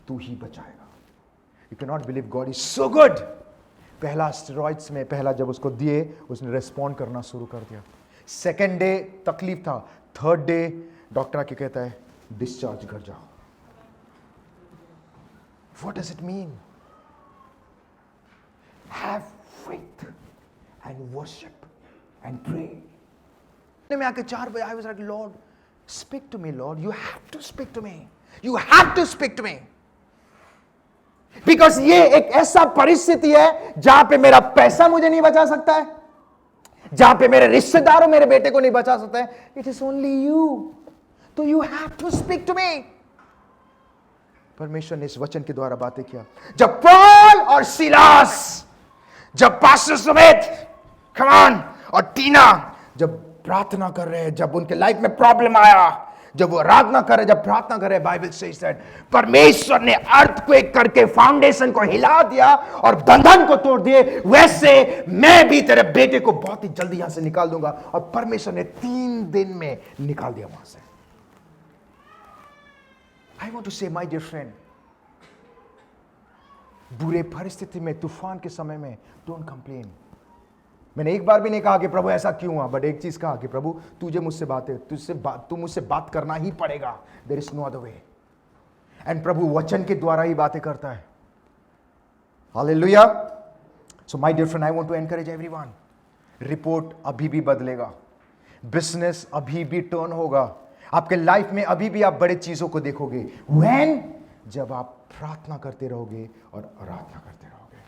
Speaker 1: तू ही बचाएगा। You can not believe God is so good. पहला स्टेरॉइड्स में पहला जब उसको दिए, उसने रेस्पॉन्ड करना शुरू कर दिया। सेकेंड डे तकलीफ था, थर्ड डे डॉक्टर आके कहता है डिस्चार्ज कर जाओ। What does it mean? Have faith and worship and pray. मैं आके 4 बजे I was like Lord speak to me, Lord you have to speak to me, you have to speak to me. Because ये एक ऐसा परिस्थिति है जहां पे मेरा पैसा मुझे नहीं बचा सकता है, जहां पे मेरे रिश्तेदारों मेरे बेटे को नहीं बचा सकते हैं। इट इज ओनली यू, तो you have to speak to me. परमेश्वर ने इस वचन के द्वारा बातें किया। जब पॉल और सिलास, जब पास्टर सुमित, कम ऑन, और टीना जब प्रार्थना कर रहे हैं, जब उनके लाइफ में प्रॉब्लम आया, जब वो आराधना कर रहे, जब प्रार्थना कर रहे, बाइबल सेज दैट परमेश्वर ने अर्थक्वेक करके फाउंडेशन को हिला दिया और बंधन को तोड़ दिए। वैसे मैं भी तेरे बेटे को बहुत ही जल्दी यहां से निकाल दूंगा। और परमेश्वर ने 3 दिन में निकाल दिया वहां से। आई वांट टू से माय डियर फ्रेंड, बुरे परिस्थिति में, तूफान के समय में, डोंट कंप्लेन। मैंने एक बार भी नहीं कहा कि प्रभु ऐसा क्यों हुआ, बट एक चीज कहा कि प्रभु तुझे मुझसे तू मुझसे बात करना ही पड़ेगा। There is no other way. And प्रभु वचन के द्वारा ही बातें करता है। हालेलुया। So my dear friend, I want to encourage everyone, report अभी भी बदलेगा, बिजनेस अभी भी टर्न होगा, आपके लाइफ में अभी भी आप बड़े चीजों को देखोगे। व्हेन? जब आप प्रार्थना करते रहोगे और आराधना करते रहोगे।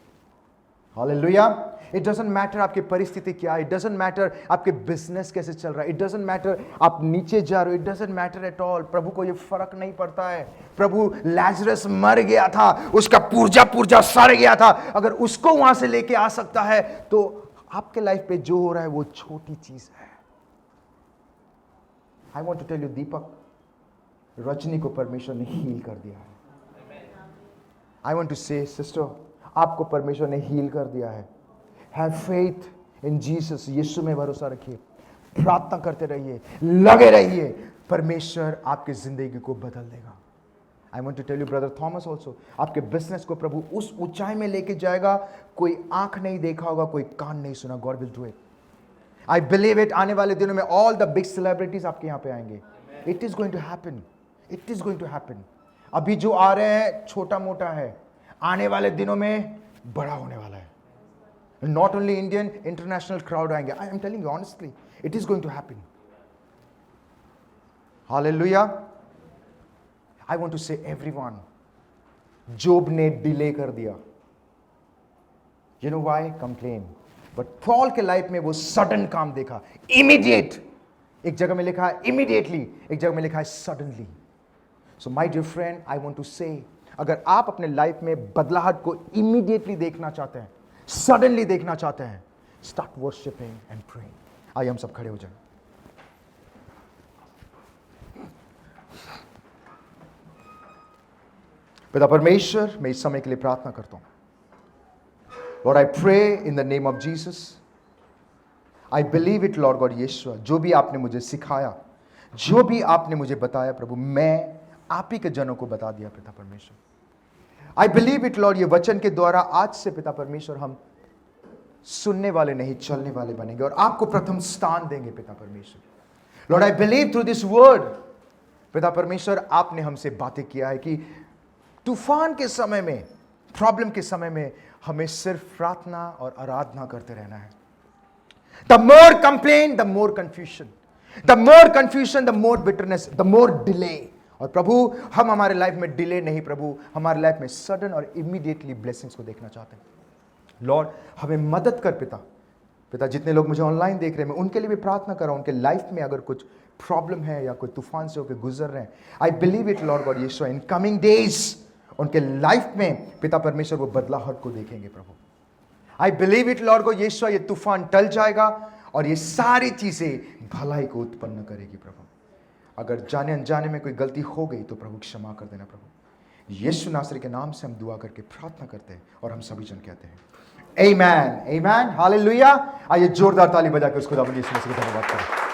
Speaker 1: हालेलुया। इट डजंट मैटर आपकी परिस्थिति क्या है, इट डजंट मैटर आपके बिजनेस कैसे चल रहा है, इट डजंट मैटर आप नीचे जा रहे हो, it doesn't matter at all. प्रभु को ये फर्क नहीं पड़ता है। प्रभु लाजरस मर गया था, उसका पुर्जा सड़ गया था, अगर उसको वहां से लेके आ सकता है तो आपके लाइफ पे जो हो रहा है वो छोटी चीज है। I want to tell you, Deepak, Rajni को परमेश्वर ने हील कर दिया है। I want to say sister, आपको परमेश्वर ने हील कर दिया है। हैव फेथ इन जीसस, यीशु में भरोसा रखिए, प्रार्थना करते रहिए, लगे रहिए, परमेश्वर आपकी जिंदगी को बदल देगा। I want to tell you brother Thomas also, आपके बिजनेस को प्रभु उस ऊंचाई में लेके जाएगा, कोई आंख नहीं देखा होगा, कोई कान नहीं सुना। God will do it, I believe it. आने वाले दिनों में ऑल द बिग सेलिब्रिटीज आपके यहां पे आएंगे। It is going to happen, it is going to happen. अभी जो आ रहे हैं छोटा मोटा है, आने वाले दिनों में बड़ा होने वाला है। Not only Indian, international crowd आएंगे। I am telling you honestly, it is going to happen. हालेलुया। I want to say everyone, Job ने डिले कर दिया, you know why? Complain. But Paul के लाइफ में वो सडन काम देखा, इमीडिएट। एक जगह में लिखा है इमीडिएटली, एक जगह में लिखा है suddenly. So my dear friend, I want to say, अगर आप अपने लाइफ में बदलाहट को इमीडिएटली देखना चाहते हैं, सडनली देखना चाहते हैं, स्टार्ट वर्शिपिंग एंड प्रेइंग। आइए हम सब खड़े हो जाएं। पिता परमेश्वर, मैं इस समय के लिए प्रार्थना करता हूं। Lord, I pray in the name of Jesus. I believe it, Lord God यीशु, जो भी आपने मुझे सिखाया, जो भी आपने मुझे बताया प्रभु, मैं आप ही के जनों को बता दिया पिता परमेश्वर। I believe it, Lord, ये वचन के द्वारा आज से पिता परमेश्वर हम सुनने वाले नहीं, चलने वाले बनेंगे और आपको प्रथम स्थान देंगे पिता परमेश्वर। Lord, I believe through this word पिता परमेश्वर, आपने हमसे बातें किया है कि तूफान के समय में, प्रॉब्लम के समय में हमें सिर्फ प्रार्थना और आराधना करते रहना है। The more complain, the more confusion, the more confusion, the more bitterness, the more delay. और प्रभु, हम हमारे लाइफ में डिले नहीं प्रभु, हमारे लाइफ में सडन और इमीडिएटली ब्लेसिंग्स को देखना चाहते हैं। लॉर्ड, हमें मदद कर पिता। पिता, जितने लोग मुझे ऑनलाइन देख रहे हैं, मैं उनके लिए भी प्रार्थना कर रहा हूं। उनके लाइफ में अगर कुछ प्रॉब्लम है या कोई तूफान से होकर गुजर रहे हैं, I believe it Lord God यीशु, इन कमिंग डेज उनके लाइफ में पिता परमेश्वर वो बदलाहट को देखेंगे प्रभु। I believe it Lord God यीशु, ये तूफान टल जाएगा और ये सारी चीजें भलाई को उत्पन्न करेगी प्रभु। अगर जाने अनजाने में कोई गलती हो गई तो प्रभु क्षमा कर देना प्रभु। यीशु नासरी के नाम से हम दुआ करके प्रार्थना करते हैं और हम सभी जन कहते हैं आमेन, आमेन, हालेलुया। आइए जोरदार ताली बजा के उसको यीशु मसीह का धन्यवाद करें।